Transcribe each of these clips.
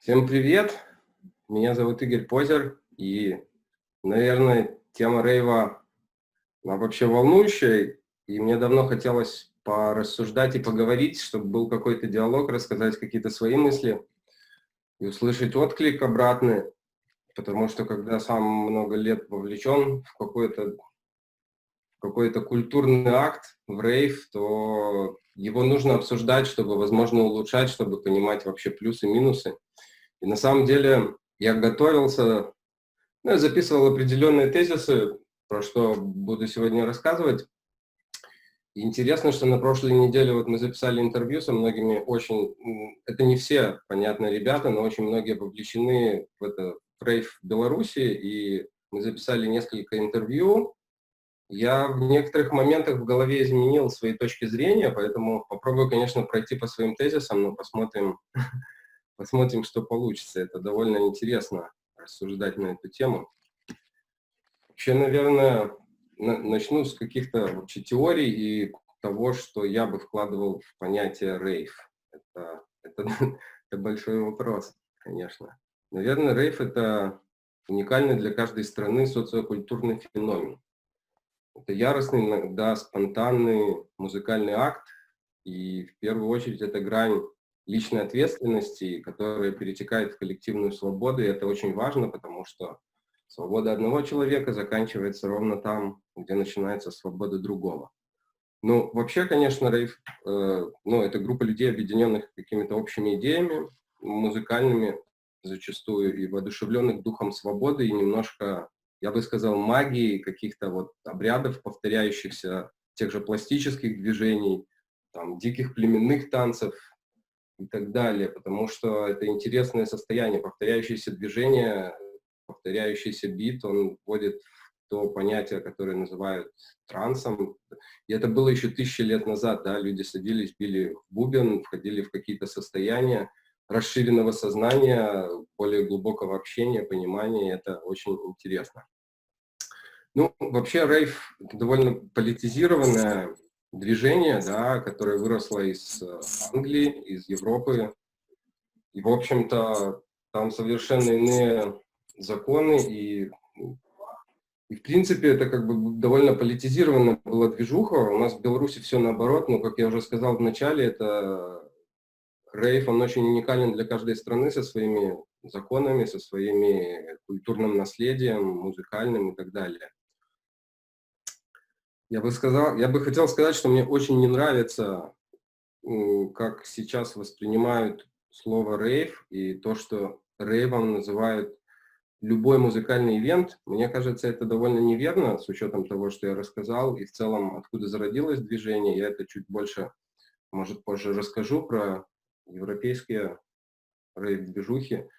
Всем привет! Меня зовут Игорь Позер, и, наверное, тема рейва, она вообще волнующая, и мне давно хотелось порассуждать и поговорить, чтобы был какой-то диалог, рассказать какие-то свои мысли и услышать отклик обратный, потому что когда сам много лет вовлечен в какой-то культурный акт, в рейв, то его нужно обсуждать, чтобы, возможно, улучшать, чтобы понимать вообще плюсы и минусы. И на самом деле я готовился. Ну, я записывал определенные тезисы, про что буду сегодня рассказывать. И интересно, что на прошлой неделе вот мы записали интервью со многими очень, это не все, понятно, ребята, но очень многие вовлечены в это в рейв в Беларуси, и мы записали несколько интервью. Я в некоторых моментах в голове изменил свои точки зрения, поэтому попробую, конечно, пройти по своим тезисам, но посмотрим, что получится. Это довольно интересно рассуждать на эту тему. Вообще, наверное, начну с каких-то вообще теорий и того, что я бы вкладывал в понятие рейв. Это, это большой вопрос, конечно. Наверное, рейв — это уникальный для каждой страны социокультурный феномен. Это яростный, иногда спонтанный музыкальный акт, и в первую очередь это грань личной ответственности, которая перетекает в коллективную свободу, и это очень важно, потому что свобода одного человека заканчивается ровно там, где начинается свобода другого. Ну, вообще, конечно, рейв, это группа людей, объединенных какими-то общими идеями, музыкальными зачастую, и воодушевленных духом свободы, и немножко, я бы сказал, магии каких-то вот обрядов, повторяющихся, тех же пластических движений, там, диких племенных танцев и так далее, потому что это интересное состояние, повторяющееся движение, повторяющийся бит, он вводит в то понятие, которое называют трансом. И это было еще 1000 лет назад, да, люди садились, били в бубен, входили в какие-то состояния расширенного сознания, более глубокого общения, понимания, это очень интересно. Ну, вообще рейв — это довольно политизированное движение, да, которое выросло из Англии, из Европы. И, в общем-то, там совершенно иные законы, и в принципе, это как бы довольно политизированная была движуха. У нас в Беларуси все наоборот, но, как я уже сказал в начале, это рейв, он очень уникален для каждой страны со своими законами, со своими культурным наследием, музыкальным и так далее. Я бы хотел сказать, что мне очень не нравится, как сейчас воспринимают слово рейв и то, что рейвом называют любой музыкальный ивент. Мне кажется, это довольно неверно, с учетом того, что я рассказал, и в целом, откуда зародилось движение. Я это чуть больше, может, позже расскажу про европейские рейв-движухи.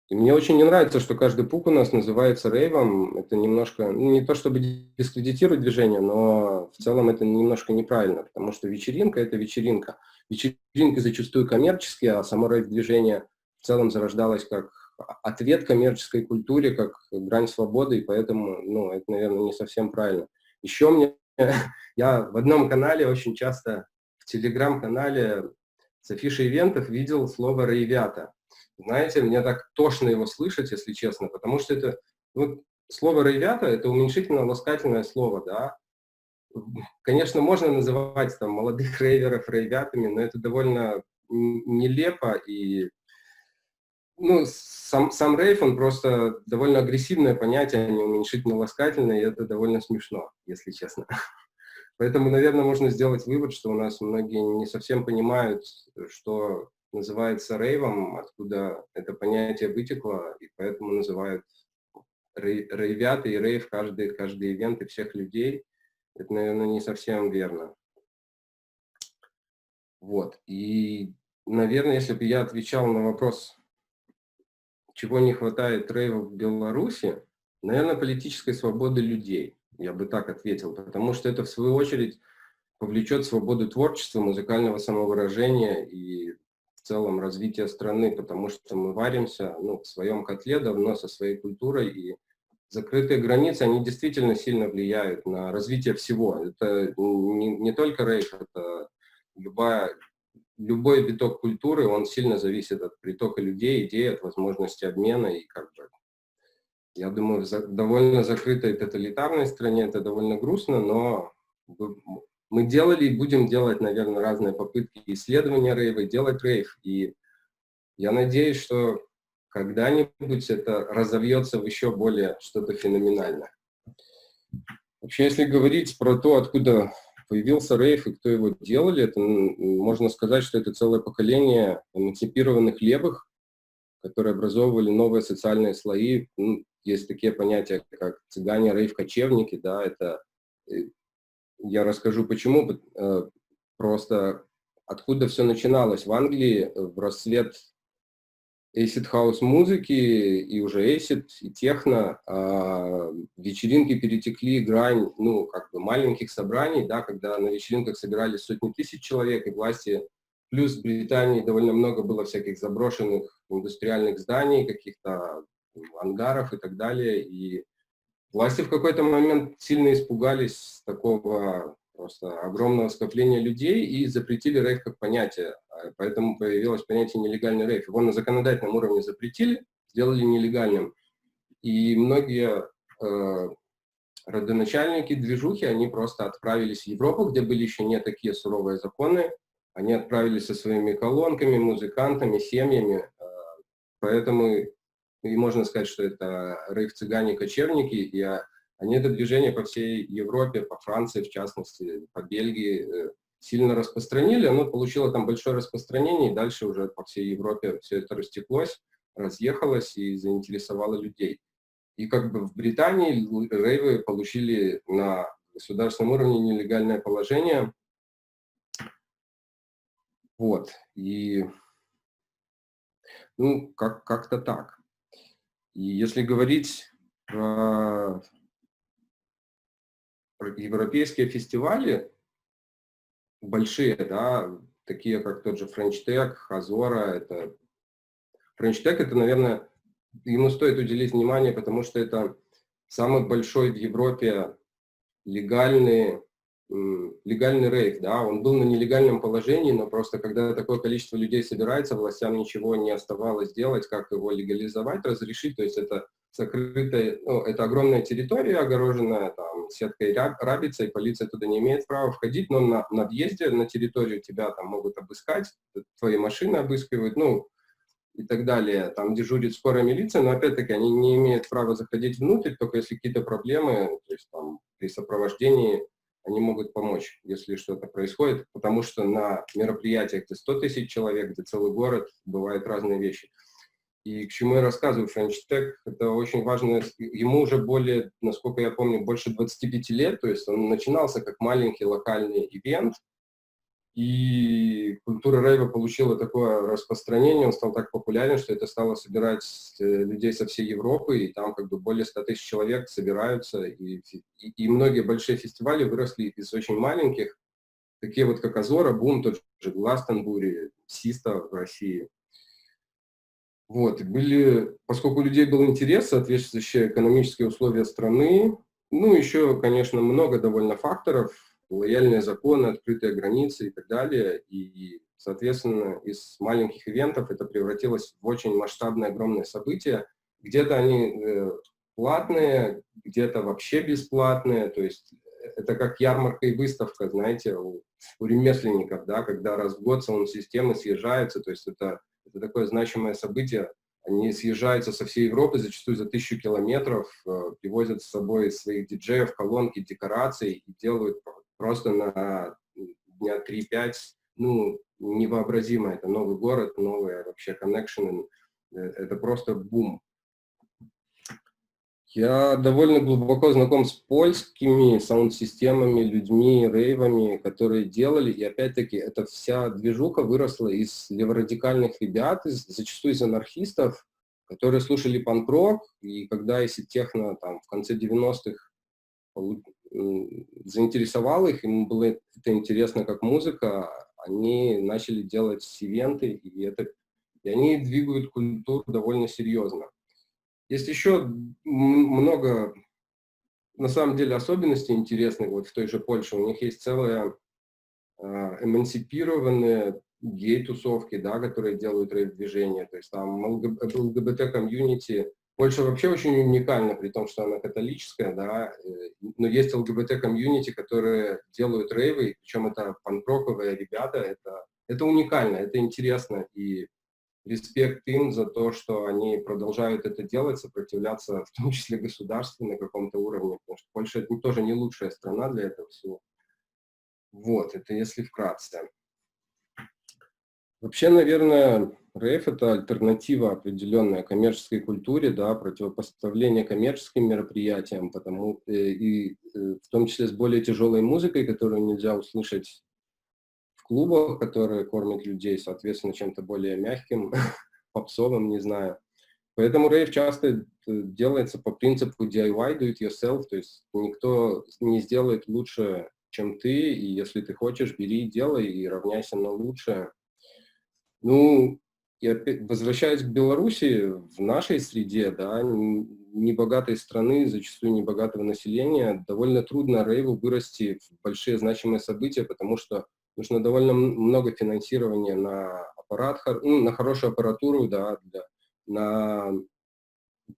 И мне очень не нравится, что каждый пук у нас называется рейвом. Это немножко, не то чтобы дискредитировать движение, но в целом это немножко неправильно, потому что вечеринка — это вечеринка. Вечеринки зачастую коммерческие, а само рейв-движение в целом зарождалось как ответ коммерческой культуре, как грань свободы, и поэтому, это, наверное, не совсем правильно. Еще я в одном канале очень часто, в телеграм-канале с афишей ивентов видел слово «рейвята». Знаете, мне так тошно его слышать, если честно, потому что это, слово «рейвята» — это уменьшительно-ласкательное слово, да. Конечно, можно называть там молодых рейверов рейвятами, но это довольно нелепо, и сам рейв, он просто довольно агрессивное понятие, а не уменьшительно-ласкательное, и это довольно смешно, если честно. Поэтому, наверное, можно сделать вывод, что у нас многие не совсем понимают, что называется рейвом, откуда это понятие вытекло, и поэтому называют рейвят и рейв каждый ивент и всех людей. Это, наверное, не совсем верно. Вот. И, наверное, если бы я отвечал на вопрос, чего не хватает рейва в Беларуси, наверное, политической свободы людей. Я бы так ответил, потому что это, в свою очередь, повлечет свободу творчества, музыкального самовыражения и в целом развития страны, потому что мы варимся в своем котле давно со своей культурой, и закрытые границы, они действительно сильно влияют на развитие всего. Это не только рейв, это любой виток культуры, он сильно зависит от притока людей, идей, от возможности обмена. И как бы, я думаю, в довольно закрытой тоталитарной стране это довольно грустно, но мы делали и будем делать, наверное, разные попытки исследования рейва, делать рейв. И я надеюсь, что когда-нибудь это разовьется в еще более что-то феноменальное. Вообще, если говорить про то, откуда появился рейв и кто его делали, это можно сказать, что это целое поколение эмансипированных левых, которые образовывали новые социальные слои. Ну, есть такие понятия, как цыгане, рейв-кочевники, да, это я расскажу почему. Просто откуда все начиналось. В Англии в расцвет acid house музыки и уже acid, и техно, вечеринки перетекли грань, ну, как бы маленьких собраний, да, когда на вечеринках собирались сотни тысяч человек, и власти, плюс в Британии довольно много было всяких заброшенных индустриальных зданий, каких-то ангаров и так далее, и власти в какой-то момент сильно испугались такого просто огромного скопления людей и запретили рейв как понятие. Поэтому появилось понятие нелегальный рейв. Его на законодательном уровне запретили, сделали нелегальным. И многие родоначальники движухи, они просто отправились в Европу, где были еще не такие суровые законы. Они отправились со своими колонками, музыкантами, семьями. Поэтому и можно сказать, что это рейв-цыгане-кочевники, и они это движение по всей Европе, по Франции в частности, по Бельгии сильно распространили. Оно получило там большое распространение, и дальше уже по всей Европе все это растеклось, разъехалось и заинтересовало людей. И как бы в Британии рейвы получили на государственном уровне нелегальное положение. Вот. И ну, как-то так. И если говорить про европейские фестивали, большие, да, такие как тот же French Tech, Азора, French Tech это, наверное, ему стоит уделить внимание, потому что это самый большой в Европе легальный рейв, да, он был на нелегальном положении, но просто когда такое количество людей собирается, властям ничего не оставалось делать, как его легализовать, разрешить, то есть это закрытая, ну, это огромная территория, огороженная там сеткой рабица, и полиция туда не имеет права входить, но на въезде на территорию тебя там могут обыскать, твои машины обыскивают, ну, и так далее. Там дежурит скорая милиция, но опять-таки они не имеют права заходить внутрь, только если какие-то проблемы, то есть там при сопровождении они могут помочь, если что-то происходит, потому что на мероприятиях, где 100 тысяч человек, где целый город, бывают разные вещи. И к чему я рассказываю, French Tech, это очень важно, ему уже более, насколько я помню, больше 25 лет, то есть он начинался как маленький локальный ивент, и культура рейва получила такое распространение, он стал так популярен, что это стало собирать людей со всей Европы, и там как бы более 100 тысяч человек собираются, и многие большие фестивали выросли из очень маленьких, такие вот как Азора, Бум, тот же Гластонбури, Систа в России. Вот, и были, поскольку у людей был интерес, соответствующие экономические условия страны, ну, еще, конечно, много довольно факторов, лояльные законы, открытые границы и так далее. И, соответственно, из маленьких ивентов это превратилось в очень масштабное, огромное событие. Где-то они платные, где-то вообще бесплатные. То есть это как ярмарка и выставка, знаете, у ремесленников, да, когда раз в год саунд-системы съезжаются. То есть это такое значимое событие. Они съезжаются со всей Европы, зачастую за 1000 километров, привозят с собой своих диджеев, колонки, декорации и делают просто на дня 3-5, ну, невообразимо. Это новый город, новые вообще коннекшены. Это просто бум. Я довольно глубоко знаком с польскими саунд-системами, людьми, рейвами, которые делали, и опять-таки эта вся движуха выросла из леворадикальных ребят, зачастую из анархистов, которые слушали панк-рок, и когда если техно там в конце 90-х заинтересовало их, им было это интересно как музыка, они начали делать ивенты, и они двигают культуру довольно серьезно. Есть еще много, на самом деле, особенностей интересных вот в той же Польше. У них есть целые эмансипированные гей-тусовки, да, которые делают рейв-движение, то есть там ЛГБТ-комьюнити. Польша вообще очень уникальна, при том, что она католическая, да, но есть ЛГБТ-комьюнити, которые делают рейвы, причем это панк-роковые ребята, это уникально, это интересно, и респект им за то, что они продолжают это делать, сопротивляться, в том числе государству на каком-то уровне, потому что Польша это тоже не лучшая страна для этого всего. Вот, это если вкратце. Вообще, наверное, рейв – это альтернатива определенной коммерческой культуре, да, противопоставление коммерческим мероприятиям, в том числе с более тяжелой музыкой, которую нельзя услышать в клубах, которые кормят людей, соответственно, чем-то более мягким, попсовым, не знаю. Поэтому рейв часто делается по принципу DIY, do it yourself, то есть никто не сделает лучше, чем ты, и если ты хочешь, бери, делай и равняйся на лучшее. Ну, я возвращаюсь к Беларуси, в нашей среде, да, небогатой страны, зачастую небогатого населения, довольно трудно рейву вырасти в большие значимые события, потому что нужно довольно много финансирования на аппарат, на хорошую аппаратуру, да, на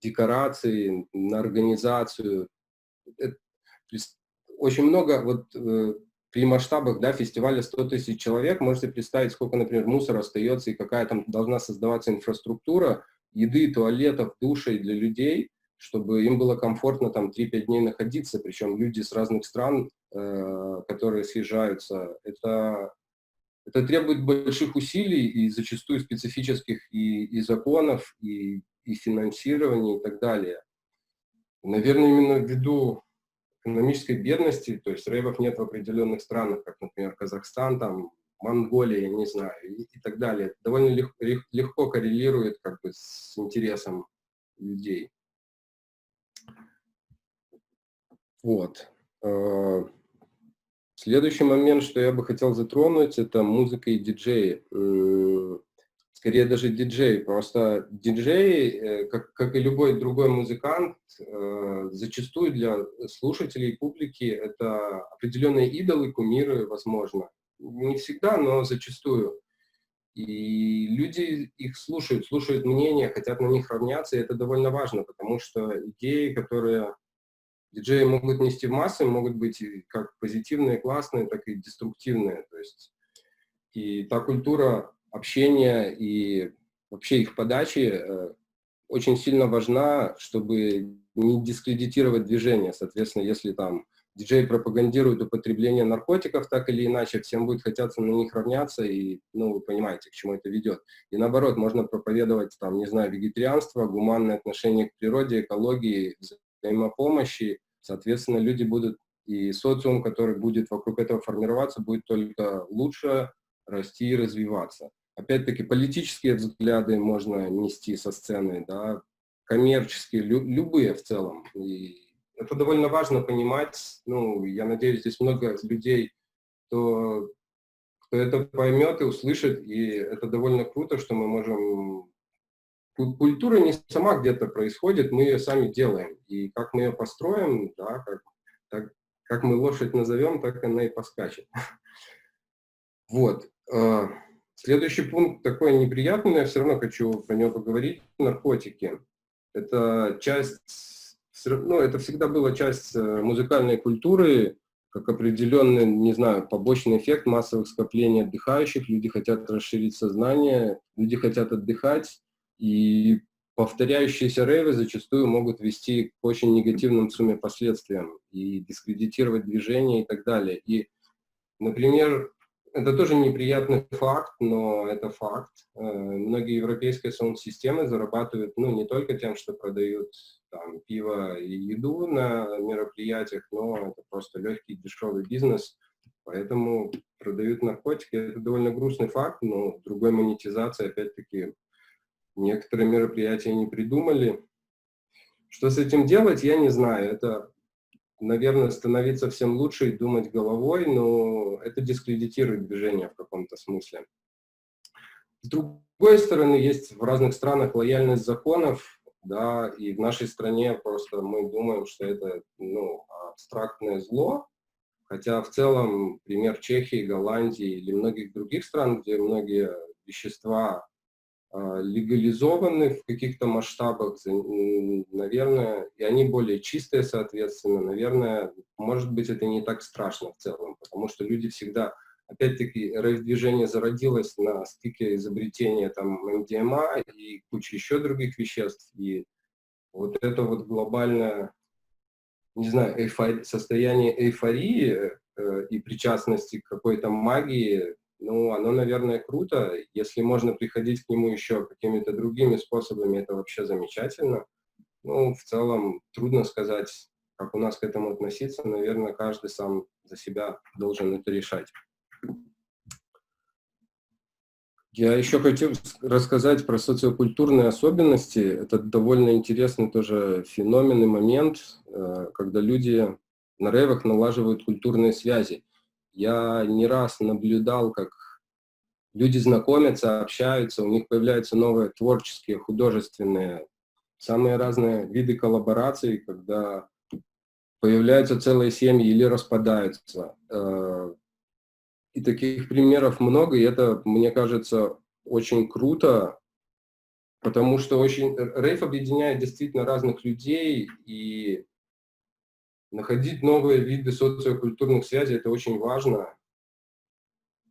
декорации, на организацию. Очень много, при масштабах, да, фестиваля 100 тысяч человек, можете представить, сколько, например, мусора остается и какая там должна создаваться инфраструктура еды, туалетов, душей для людей, чтобы им было комфортно там 3-5 дней находиться, причем люди с разных стран, которые съезжаются, это требует больших усилий и зачастую специфических и законов, и финансирования и так далее. Наверное, именно ввиду экономической бедности, то есть рейвов нет в определенных странах, как, например, Казахстан, там, Монголия, я не знаю, и так далее. Это довольно легко коррелирует как бы с интересом людей. Вот. Следующий момент, что я бы хотел затронуть, это музыка и диджеи. Скорее даже диджей. Просто диджей, как и любой другой музыкант, зачастую для слушателей и публики это определенные идолы, кумиры, возможно. Не всегда, но зачастую. И люди их слушают мнения, хотят на них равняться, и это довольно важно, потому что идеи, которые диджеи могут нести в массы, могут быть как позитивные, классные, так и деструктивные. То есть и та культура общения и вообще их подачи очень сильно важна, чтобы не дискредитировать движение. Соответственно, если там диджей пропагандирует употребление наркотиков так или иначе, всем будет хотеться на них равняться, и, ну, вы понимаете, к чему это ведет. И наоборот, можно проповедовать, там, не знаю, вегетарианство, гуманное отношение к природе, экологии, взаимопомощи. Соответственно, люди будут, и социум, который будет вокруг этого формироваться, будет только лучше расти и развиваться. Опять-таки, политические взгляды можно нести со сцены, да, коммерческие, любые в целом. И это довольно важно понимать. Ну, я надеюсь, здесь много людей, кто это поймет и услышит, и это довольно круто, что мы можем... Культура не сама где-то происходит, мы ее сами делаем. И как мы ее построим, да, как мы лошадь назовем, так она и поскачет. Вот. Следующий пункт такой неприятный, но я все равно хочу про него поговорить. Наркотики. Это часть, ну, это всегда была часть музыкальной культуры, как определенный, не знаю, побочный эффект массовых скоплений отдыхающих. Люди хотят расширить сознание, люди хотят отдыхать, и повторяющиеся рейвы зачастую могут вести к очень негативным в сумме последствиям и дискредитировать движение и так далее. И, например, это тоже неприятный факт, но это факт. Многие европейские саунд-системы зарабатывают, ну, не только тем, что продают там пиво и еду на мероприятиях, но это просто легкий дешевый бизнес, поэтому продают наркотики. Это довольно грустный факт, но другой монетизации, опять-таки, некоторые мероприятия не придумали. Что с этим делать, я не знаю. Это, наверное, становиться всем лучше и думать головой, но это дискредитирует движение в каком-то смысле. С другой стороны, есть в разных странах лояльность законов, да, и в нашей стране просто мы думаем, что это, ну, абстрактное зло, Хотя в целом пример Чехии, Голландии или многих других стран, где многие вещества легализованы в каких-то масштабах, наверное, и они более чистые, соответственно, наверное, может быть, это не так страшно в целом, потому что люди всегда, опять-таки, рейв-движение зародилось на стыке изобретения там МДМА и кучи еще других веществ, и вот это вот глобальное, не знаю, состояние эйфории и причастности к какой-то магии, ну, оно, наверное, круто. Если можно приходить к нему еще какими-то другими способами, это вообще замечательно. Ну, в целом, трудно сказать, как у нас к этому относиться. Наверное, каждый сам за себя должен это решать. Я еще хотел рассказать про социокультурные особенности. Это довольно интересный тоже феномен и момент, когда люди на рейвах налаживают культурные связи. Я не раз наблюдал, как люди знакомятся, общаются, у них появляются новые творческие, художественные, самые разные виды коллабораций, когда появляются целые семьи или распадаются. И таких примеров много, и это, мне кажется, очень круто, потому что рейв объединяет действительно разных людей, и находить новые виды социокультурных связей – это очень важно.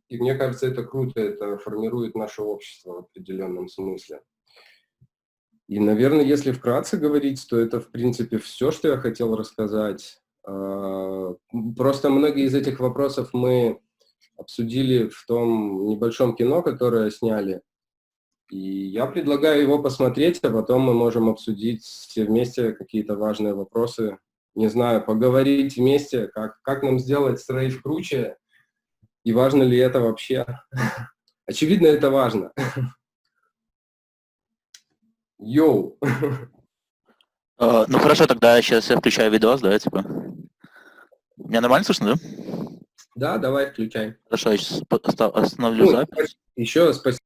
И мне кажется, это круто, это формирует наше общество в определенном смысле. И, наверное, если вкратце говорить, то это, в принципе, все, что я хотел рассказать. Просто многие из этих вопросов мы обсудили в том небольшом кино, которое сняли. И я предлагаю его посмотреть, а потом мы можем обсудить все вместе какие-то важные вопросы. Не знаю, поговорить вместе, как нам сделать рейв круче, и важно ли это вообще. Очевидно, это важно. Йоу! Ну хорошо, тогда сейчас я включаю видос, да, типа. Меня нормально слышно, да? Да, давай, включай. Хорошо, я сейчас остановлю запись. Еще спасибо.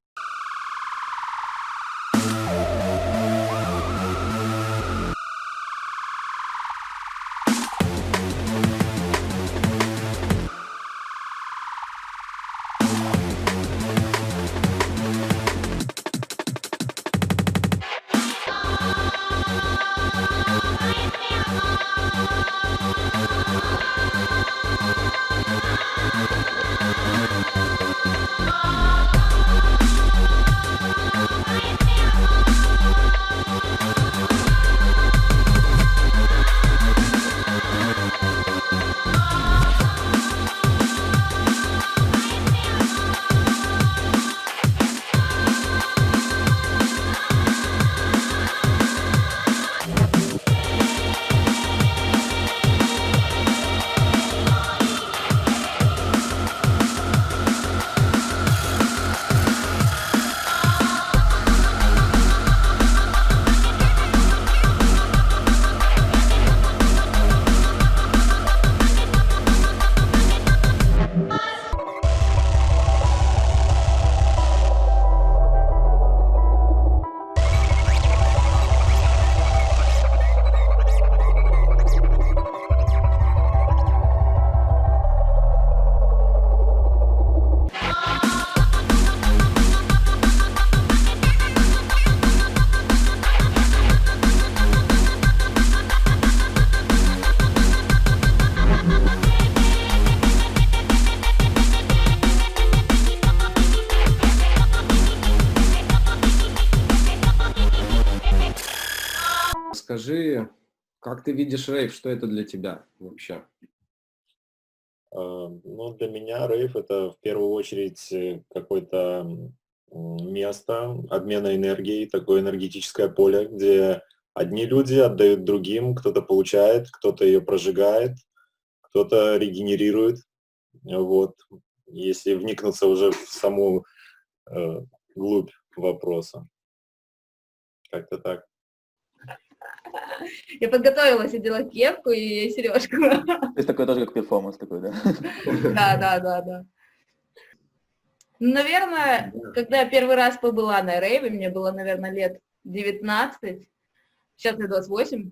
Скажи, как ты видишь рейв, что это для тебя вообще? Ну, для меня рейв — это в первую очередь какое-то место обмена энергией, такое энергетическое поле, где одни люди отдают другим, кто-то получает, кто-то ее прожигает, кто-то регенерирует. Вот. Если вникнуться уже в саму глубь вопроса. Как-то так. Я подготовилась, одела кепку и сережку. То есть такой тоже как перформанс такой, да? Да. Наверное, когда я первый раз побыла на рейве, мне было, наверное, лет 19, сейчас мне 28,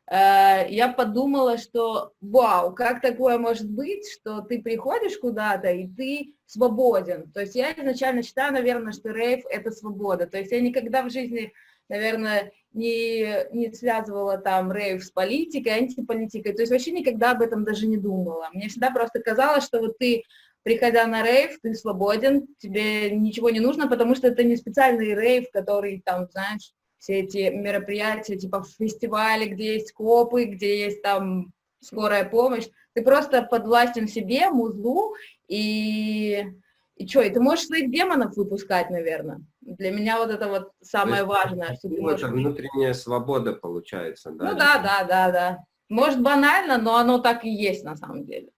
я подумала, что вау, как такое может быть, что ты приходишь куда-то и ты свободен. То есть я изначально считаю, наверное, что рейв — это свобода. То есть я никогда в жизни, наверное, не связывала там рейв с политикой, антиполитикой. То есть вообще никогда об этом даже не думала. Мне всегда просто казалось, что вот ты, приходя на рейв, ты свободен, тебе ничего не нужно, потому что это не специальный рейв, который там, знаешь, все эти мероприятия, типа фестивали, где есть копы, где есть там скорая помощь. Ты просто подвластен себе, музлу, и что, и ты можешь своих демонов выпускать, наверное. Для меня вот это вот самое важное, что ты можешь... Это внутренняя свобода получается, да? Ну да. Может банально, но оно так и есть на самом деле.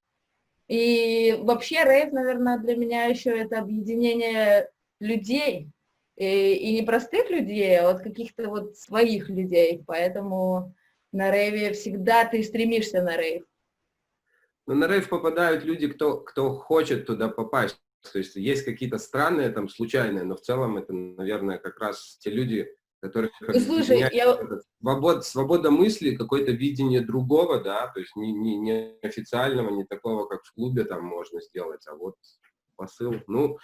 И вообще рейв, наверное, для меня еще это объединение людей, и не простых людей, а вот каких-то вот своих людей, поэтому на рейве всегда ты стремишься на рейв. Но на рейв попадают люди, кто хочет туда попасть. То есть есть какие-то странные, там, случайные, но в целом это, наверное, как раз те люди, которые... Ну, слушай, свобода мысли, какое-то видение другого, да, то есть не официального, не такого, как в клубе там можно сделать, а вот посыл. Ну,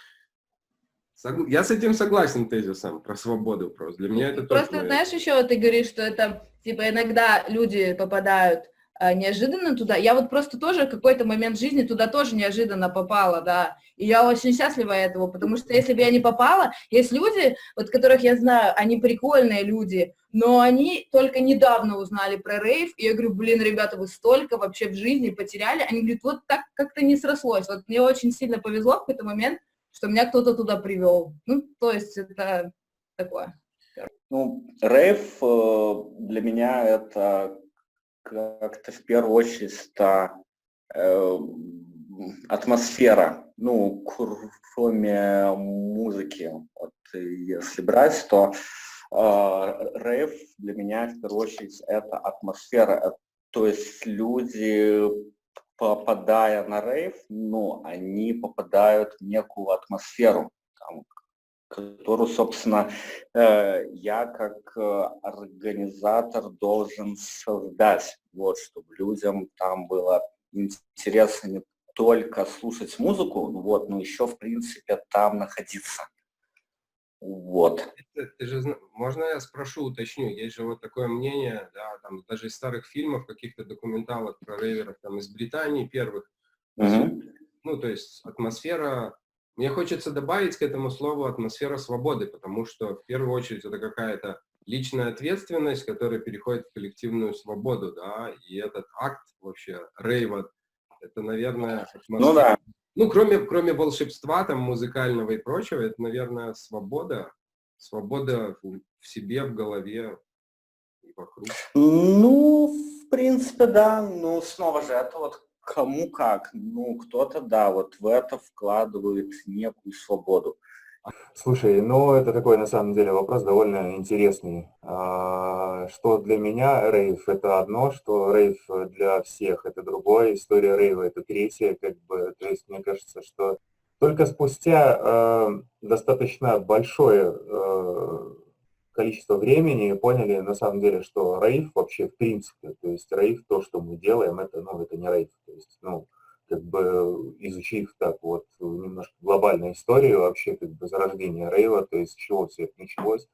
я с этим согласен тезисом про свободу просто. Для меня это просто, точно... знаешь, еще ты говоришь, что это, типа, иногда люди попадают неожиданно туда. Я вот просто тоже в какой-то момент жизни туда тоже неожиданно попала, да, и я очень счастлива этого, потому что если бы я не попала, есть люди, вот которых я знаю, они прикольные люди, но они только недавно узнали про рейв, и я говорю, блин, ребята, вы столько вообще в жизни потеряли, они говорят, вот так как-то не срослось, вот мне очень сильно повезло в какой-то момент, что меня кто-то туда привел, ну, то есть это такое. Ну, рейв для меня это как-то в первую очередь атмосфера, ну, кроме музыки. Вот, если брать, то рейв для меня в первую очередь это атмосфера, то есть люди, попадая на рейв, ну, они попадают в некую атмосферу, там, которую, собственно, я как организатор должен создать, вот, чтобы людям там было интересно не только слушать музыку, вот, но еще, в принципе, там находиться. Вот. Ты же, можно я спрошу, уточню? Есть же вот такое мнение, да, там даже из старых фильмов, каких-то документалок про рейверов, там из Британии первых. Ну, то есть атмосфера... Мне хочется добавить к этому слову атмосфера свободы, потому что в первую очередь это какая-то личная ответственность, которая переходит в коллективную свободу, да, и этот акт вообще рейва, это, наверное, атмосфера. Ну да. Ну, кроме волшебства, там, музыкального и прочего, это, наверное, свобода в себе, в голове и вокруг. Ну, в принципе, да, ну, снова же, это вот кому как, ну, кто-то, да, вот в это вкладывает некую свободу. Слушай, ну это такой на самом деле вопрос довольно интересный. Что для меня рейв это одно, что рейв для всех это другое, история рейва это третье, как бы, то есть мне кажется, что только спустя достаточно большое количество времени поняли на самом деле, что рейв вообще в принципе, то есть рейв, то, что мы делаем, это, ну, это не рейв, то есть, ну, как бы изучив так вот немножко глобальную историю вообще как бы зарождения рейва, то есть с чего все это началось,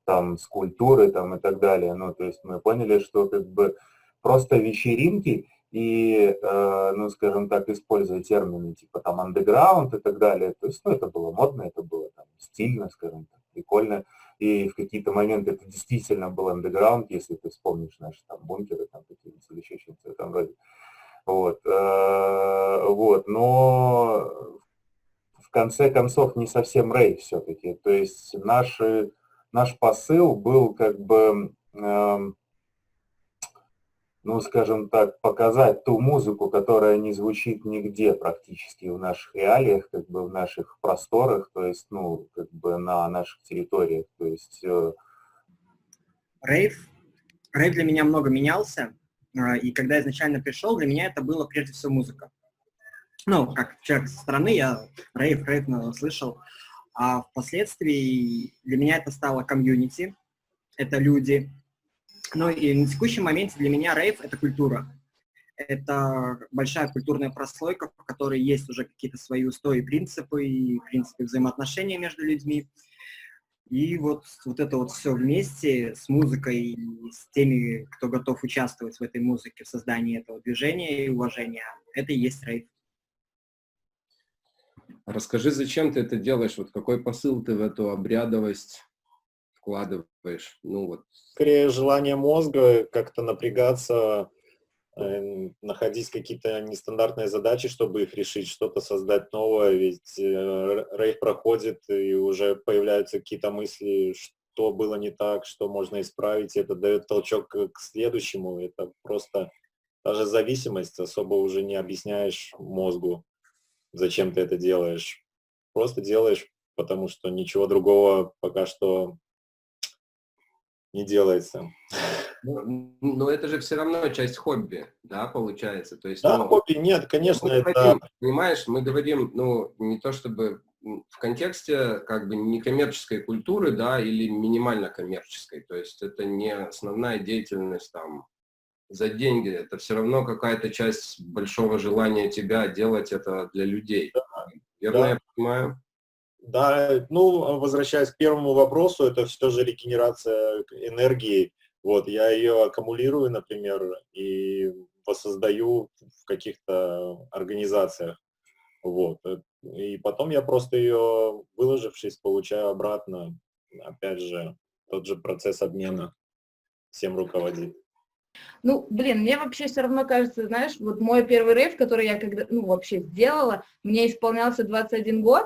там с культуры там и так далее, ну то есть мы поняли, что как бы просто вечеринки и, ну скажем так, используя термины типа там андеграунд и так далее, то есть ну это было модно, это было там стильно, скажем так, прикольно, и в какие-то моменты это действительно был андеграунд, если ты вспомнишь наши там бункеры там какие-нибудь или еще что-то в этом роде. Вот, но в конце концов не совсем рейв все-таки. То есть наш посыл был как бы, ну, скажем так, показать ту музыку, которая не звучит нигде практически в наших реалиях, как бы в наших просторах, то есть, ну, как бы на наших территориях. То есть... Рейв для меня много менялся. И когда я изначально пришел, для меня это было прежде всего музыка. Ну, как человек со стороны, я рейв слышал. А впоследствии для меня это стало комьюнити. Это люди, Но и на текущем моменте для меня рейв — это культура. Это большая культурная прослойка, в которой есть уже какие-то свои устои и принципы взаимоотношения между людьми. И вот это вот все вместе с музыкой и с теми, кто готов участвовать в этой музыке, в создании этого движения и уважения, это и есть рейв. Расскажи, зачем ты это делаешь? Вот какой посыл ты в эту обрядовость вкладываешь? Ну вот. Скорее желание мозга как-то напрягаться, находить какие-то нестандартные задачи, чтобы их решить, что-то создать новое, ведь рейв проходит, и уже появляются какие-то мысли, что было не так, что можно исправить, и это дает толчок к следующему, это просто даже зависимость, особо уже не объясняешь мозгу, зачем ты это делаешь, просто делаешь, потому что ничего другого пока что не делается. Но это же все равно часть хобби, да, получается? То есть, Да, ну, хобби нет, конечно, мы это... говорим, понимаешь, мы говорим, ну, не то чтобы в контексте как бы некоммерческой культуры, да, или минимально коммерческой, то есть это не основная деятельность там за деньги, это все равно какая-то часть большого желания тебя делать это для людей. Верно Да. я понимаю? Да, ну, возвращаясь к первому вопросу, это все же регенерация энергии. Вот, я ее аккумулирую, например, и воссоздаю в каких-то организациях. Вот. И потом я просто ее, выложившись, получаю обратно. Опять же, тот же процесс обмена всем руководит. Ну, блин, мне вообще все равно кажется, знаешь, вот мой первый рейв, который я вообще сделала, мне исполнялся 21 год,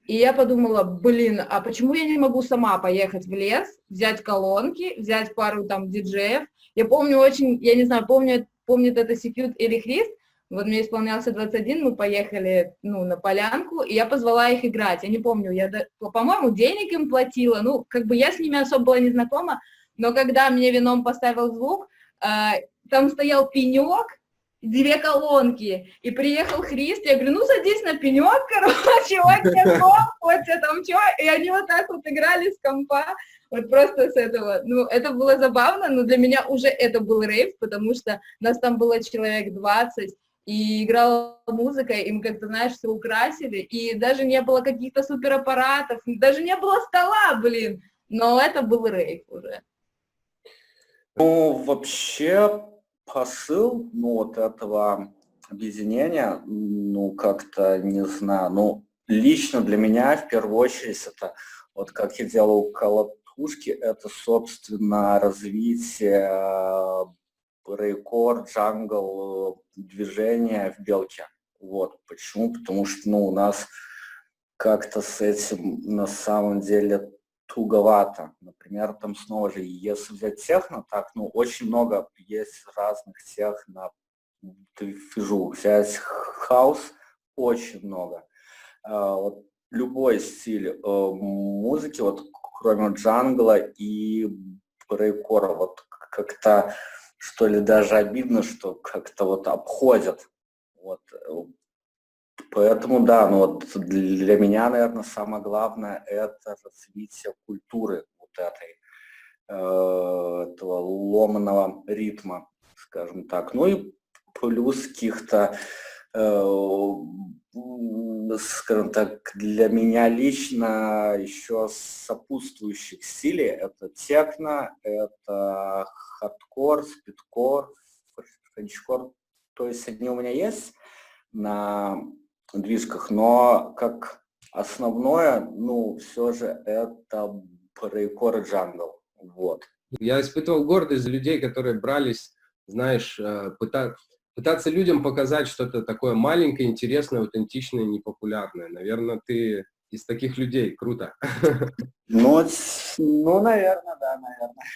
и я подумала, блин, а почему я не могу сама поехать в лес, взять колонки, взять пару там диджеев? Я помню я не знаю, помнит это Секьют или Христ, вот мне исполнялся 21, мы поехали, на полянку, и я позвала их играть. Я не помню, по-моему, денег им платила, как бы я с ними особо была не знакома, но когда мне вином поставил звук, там стоял пенек, 2 колонки, и приехал Христ, я говорю, садись на пенек, короче, вот тебе там что, и они вот так вот играли с компа, вот просто с этого, это было забавно, но для меня уже это был рейв, потому что нас там было человек 20, и играла музыка, и мы как-то, знаешь, все украсили, и даже не было каких-то супераппаратов, даже не было стола, блин, но это был рейв уже. Ну, вообще, посыл, вот этого объединения, как-то, не знаю, лично для меня, в первую очередь, это, вот как я делал колотушки, это, собственно, развитие брейкор, джангл, движения в Белке. Вот, почему? Потому что, у нас как-то с этим, на самом деле, туговато. Например, там снова же, если взять техно, так, очень много есть разных техно движух. Взять хаус, очень много. Вот любой стиль музыки, вот кроме джангла и брейкора, вот как-то, что ли, даже обидно, что как-то вот обходят. Вот. Поэтому, да, для меня, наверное, самое главное – это развитие культуры вот этого ломаного ритма, скажем так. И плюс каких-то, скажем так, для меня лично еще сопутствующих стилей – это техно, это хардкор, спидкор, френчкор. То есть они у меня есть на движках, но как основное, все же это брейкор и джангл. Вот. Я испытывал гордость за людей, которые брались, знаешь, пытаться людям показать что-то такое маленькое, интересное, аутентичное, непопулярное. Наверное, ты из таких людей. Круто. Наверное, да, наверное.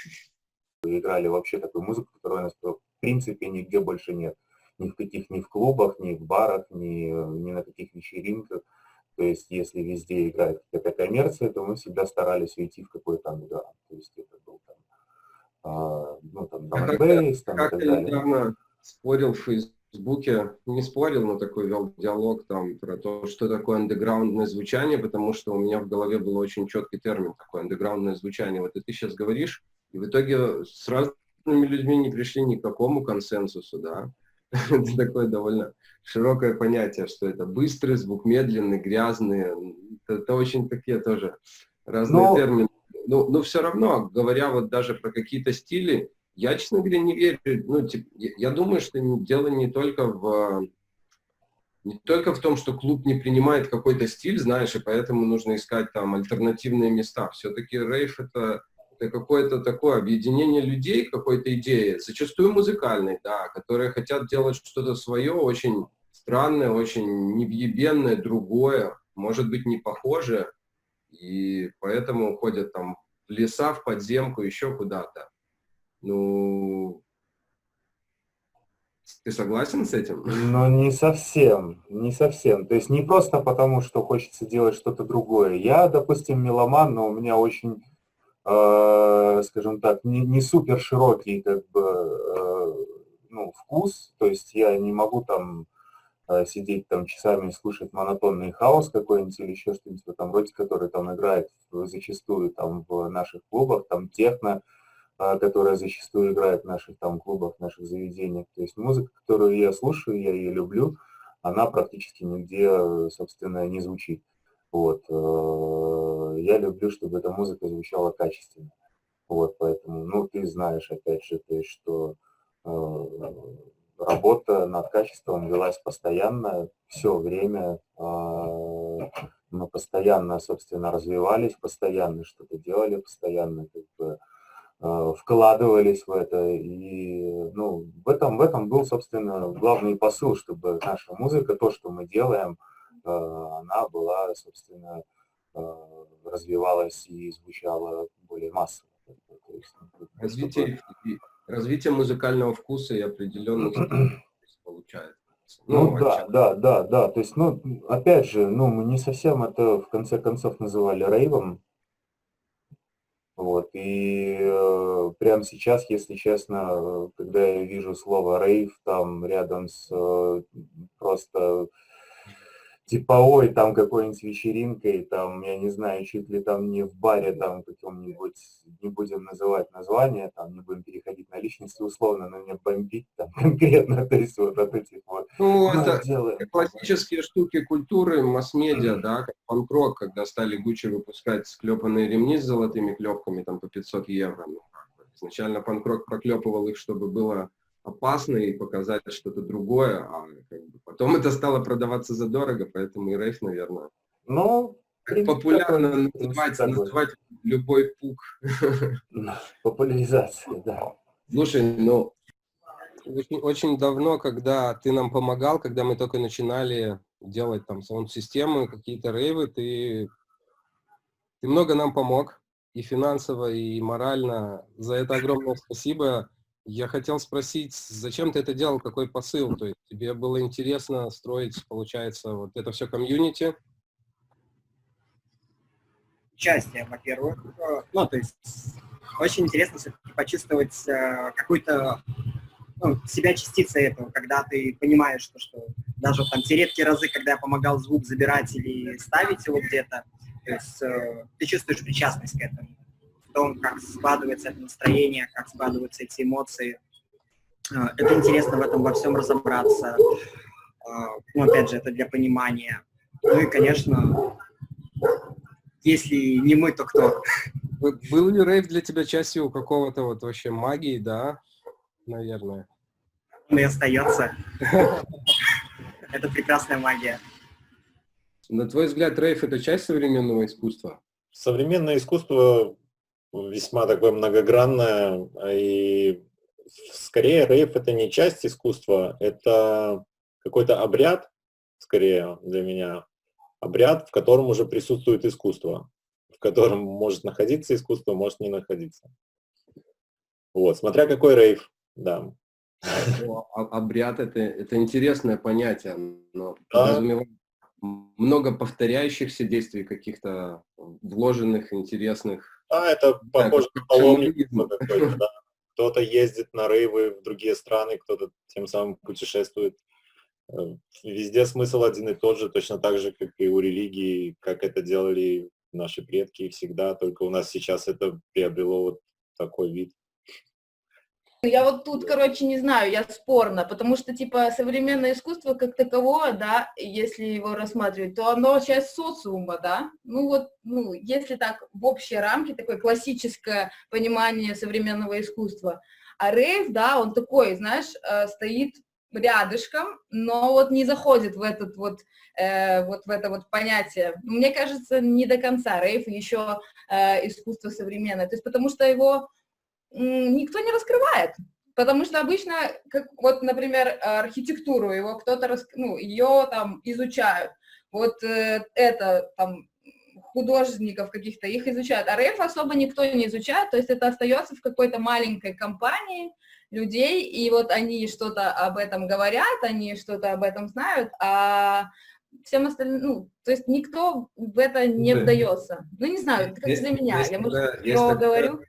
Играли вообще такую музыку, которой у нас в принципе нигде больше нет. Ни в клубах, ни в барах, ни на каких вечеринках. То есть, если везде играет какая-то коммерция, то мы всегда старались уйти в какой-то андеграунд. То есть, это был там драм-н-бейс, там и так далее. Недавно спорил в Фейсбуке, не спорил, но такой вел диалог там про то, что такое андеграундное звучание, потому что у меня в голове был очень четкий термин такой андеграундное звучание. Вот и ты сейчас говоришь, и в итоге сразу людьми не пришли ни к какому консенсусу, да. Это такое довольно широкое понятие, что это быстрый звук, медленный, грязный. Это очень такие тоже разные термины. Но все равно, говоря вот даже про какие-то стили, я, честно говоря, не верю. Ну, типа, я думаю, что дело не только в том, что клуб не принимает какой-то стиль, знаешь, и поэтому нужно искать там альтернативные места. Все-таки рейв это какое-то такое объединение людей, какой-то идеи, зачастую музыкальной, да, которые хотят делать что-то свое, очень странное, очень невъебенное, другое, может быть, не похожее, и поэтому уходят там в леса, в подземку, еще куда-то. Ну, ты согласен с этим? Но не совсем, не совсем. То есть не просто потому, что хочется делать что-то другое. Я, допустим, меломан, но у меня очень, скажем так, не супер широкий как бы, ну, вкус. То есть я не могу там сидеть там часами и слушать монотонный хаос какой-нибудь или еще что-нибудь в этом роде, который там играет зачастую там в наших клубах, там техно, которая зачастую играет в наших там клубах, в наших заведениях. То есть музыка, которую я слушаю, я ее люблю, она практически нигде, собственно, не звучит. Вот. Я люблю, чтобы эта музыка звучала качественно. Вот, поэтому, ну, ты знаешь, опять же, то есть, что работа над качеством велась постоянно, все время. Мы постоянно, собственно, развивались, постоянно что-то делали, постоянно как бы вкладывались в это, и ну, в этом был, собственно, главный посыл, чтобы наша музыка, то, что мы делаем, она была, собственно, развивалась и звучала более массово. То есть, Развитие музыкального вкуса и определенных получается. Ну да, то есть, ну, опять же, ну, мы не совсем это, в конце концов, называли рейвом. Вот, и прямо сейчас, если честно, когда я вижу слово рейв там рядом с просто типовой там какой-нибудь вечеринкой, там, я не знаю, чуть ли там не в баре там каком-нибудь, не будем называть название, там, не будем переходить на личности условно, но меня бомбить там конкретно, то есть вот от этих вот. Ну, это классические штуки культуры, масс-медиа, да, как панк-рок, когда стали Гуччи выпускать склепанные ремни с золотыми клепками там по 500 евро. Ну, изначально панк-рок проклепывал их, чтобы было опасно и показать что-то другое, а как бы, потом это стало продаваться задорого, поэтому и рейв, наверное. Ну, популярно называть любой пук. Популяризация, да. Слушай, ну, очень давно, когда ты нам помогал, когда мы только начинали делать там саунд-системы, какие-то рейвы, ты много нам помог, и финансово, и морально. За это огромное спасибо. Я хотел спросить, зачем ты это делал, какой посыл? То есть тебе было интересно строить, получается, вот это все комьюнити? Участие, во-первых. Ну, то есть очень интересно все-таки почувствовать какую-то себя частицей этого, когда ты понимаешь, что даже там те редкие разы, когда я помогал звук забирать или ставить его где-то, то есть ты чувствуешь причастность к этому, в том, как складывается это настроение, как складываются эти эмоции. Это интересно в этом во всем разобраться. Ну, опять же, это для понимания. Ну и, конечно, если не мы, то кто? Был ли рейв для тебя частью какого-то вот вообще магии, да? Наверное. Он и остается. Это прекрасная магия. На твой взгляд, рейв — это часть современного искусства? Современное искусство весьма такое многогранное, и скорее рейв — это не часть искусства, это какой-то обряд, скорее для меня, обряд, в котором уже присутствует искусство, в котором может находиться искусство, может не находиться. Вот, смотря какой рейв, да. Обряд — это интересное понятие, но подразумевает много повторяющихся действий, каких-то вложенных, интересных. Это похоже на паломничество какое-то, да. Кто-то ездит на рейвы в другие страны, кто-то тем самым путешествует. Везде смысл один и тот же, точно так же, как и у религии, как это делали наши предки всегда, только у нас сейчас это приобрело вот такой вид. Я вот тут, короче, не знаю, я спорно, потому что, типа, современное искусство как таковое, да, если его рассматривать, то оно часть социума, да, ну вот, ну, если так в общие рамки, такое классическое понимание современного искусства, а рейв, да, он такой, знаешь, стоит рядышком, но вот не заходит в этот вот, вот в это вот понятие. Мне кажется, не до конца рейв еще искусство современное, то есть потому что его никто не раскрывает, потому что обычно, как вот, например, архитектуру, его кто-то, ну, ее там изучают, вот это там художников каких-то, их изучают, а рейв особо никто не изучает, то есть это остается в какой-то маленькой компании людей, и вот они что-то об этом говорят, они что-то об этом знают, а всем остальным, ну, то есть никто в это не вдается. Ну, не знаю, это как для меня, я, может, все говорю.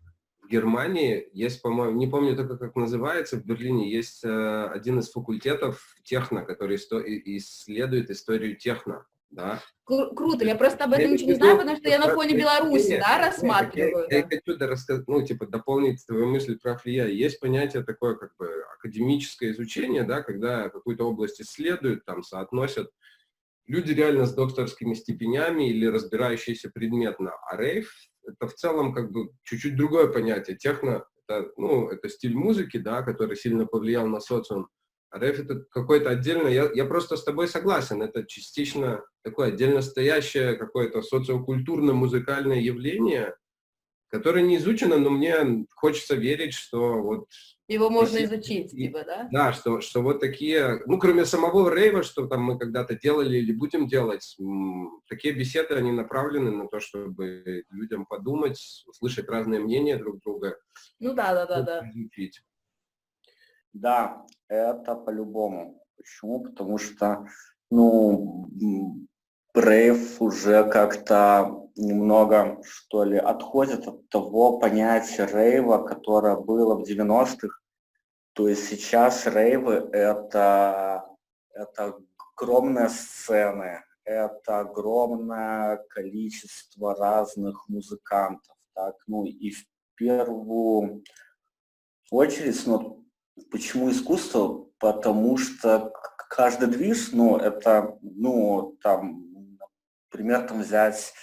В Германии есть, по-моему, не помню только, как называется, в Берлине есть один из факультетов техно, который исследует историю техно. Да? Круто, я просто об этом ничего не знаю, потому что я на фоне Беларуси, да, рассматриваю. Я хочу ну, типа, дополнить твою мысль, прав ли я. Есть понятие такое, как бы, академическое изучение, да, когда какую-то область исследуют, там, соотносят люди реально с докторскими степенями или разбирающиеся предметно. А рейв — это в целом как бы чуть-чуть другое понятие. Техно — это, ну, это стиль музыки, да, который сильно повлиял на социум. А рейв — это какой-то отдельно... Я просто с тобой согласен. Это частично такое отдельно стоящее какое-то социокультурно-музыкальное явление, которое не изучено, но мне хочется верить, что вот... Его можно изучить, типа, да? Да, что вот такие, ну, кроме самого рейва, что там мы когда-то делали или будем делать, такие беседы, они направлены на то, чтобы людям подумать, услышать разные мнения друг друга. Ну да. Изучить. Да, это по-любому. Почему? Потому что, ну, рейв уже как-то немного, что ли, отходит от того понятия рейва, которое было в 90-х. То есть сейчас рейвы это огромные сцены, это огромное количество разных музыкантов. Так? Ну и в первую очередь, ну, почему искусство? Потому что каждый движ, ну, это, ну, там, например, там взять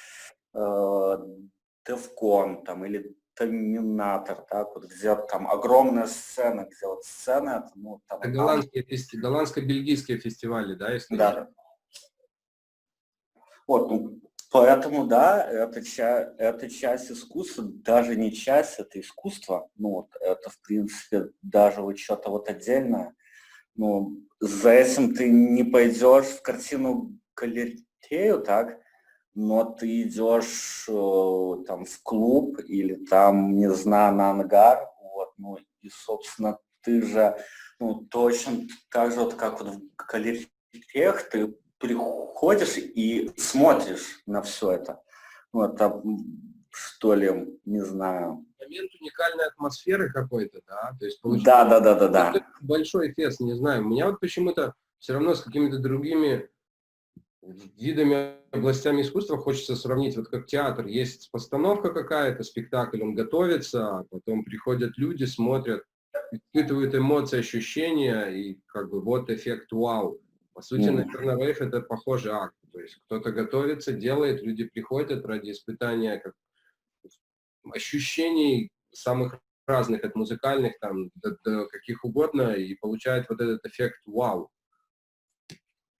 Девкон, там, или Терминатор, так, вот, где там огромная сцена, где вот сцена, это, ну, там... Это голландско-бельгийские фестивали, да, если... Да. Вот, ну, поэтому, да, это часть искусства, даже не часть, это искусство, ну, вот, это, в принципе, даже вот что-то вот отдельное. Ну, за этим ты не пойдешь в картину-галерею, так, но ты идешь там в клуб или там, не знаю, на ангар, вот, ну, и, собственно, ты же, ну, точно так же, вот, как вот в галереях, ты приходишь и смотришь на все это. Ну, это, что ли, не знаю. Момент уникальной атмосферы какой-то, да? То есть Да. Большой фест, не знаю. У меня вот почему-то все равно с какими-то другими видами, областями искусства хочется сравнить. Вот как театр, есть постановка какая-то, спектакль, он готовится, а потом приходят люди, смотрят, испытывают эмоции, ощущения, и как бы вот эффект вау. По сути, наверное, рейв — это похожий акт. То есть кто-то готовится, делает, люди приходят ради испытания ощущений самых разных, от музыкальных там до каких угодно, и получают вот этот эффект вау.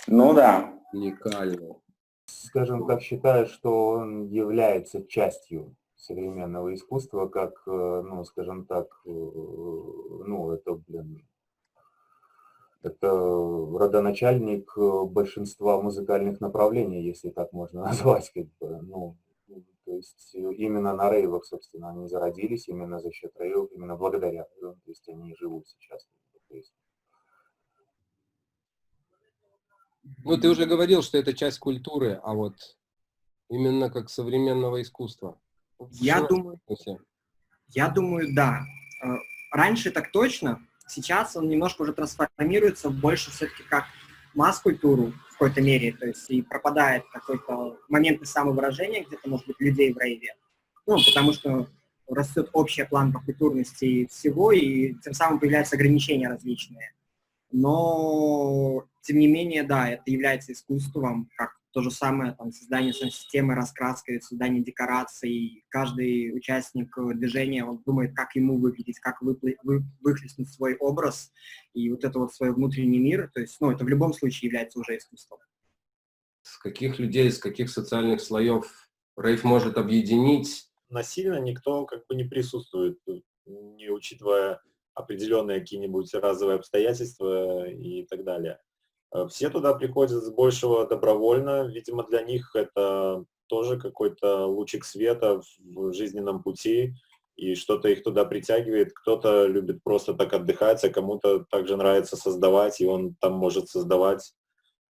Ну да. Уникально. Скажем так, считаю, что он является частью современного искусства, как, ну, скажем так, ну, это родоначальник большинства музыкальных направлений, если так можно назвать, как бы, ну, то есть именно на рейвах, собственно, они зародились, именно за счет рейвов, именно благодаря рейвам, то есть они живут сейчас. То есть... Ну, ты уже говорил, что это часть культуры, а вот именно как современного искусства. Я думаю, да. Раньше так точно, сейчас он немножко уже трансформируется больше все-таки как масс-культуру в какой-то мере, то есть и пропадает какой-то момент самовыражения где-то, может быть, людей в рейве. Ну, потому что растет общая планка культурности всего, и тем самым появляются ограничения различные. Но, тем не менее, да, это является искусством, как то же самое, там, создание системы, раскраска, создание декораций. Каждый участник движения, он думает, как ему выглядеть, как выхлестнуть свой образ и вот это вот свой внутренний мир. То есть, ну, это в любом случае является уже искусством. С каких людей, с каких социальных слоев рейв может объединить? Насильно никто как бы не присутствует, не учитывая определенные какие-нибудь разовые обстоятельства и так далее. Все туда приходят с большего добровольно. Видимо, для них это тоже какой-то лучик света в жизненном пути, и что-то их туда притягивает. Кто-то любит просто так отдыхать, а кому-то также нравится создавать, и он там может создавать.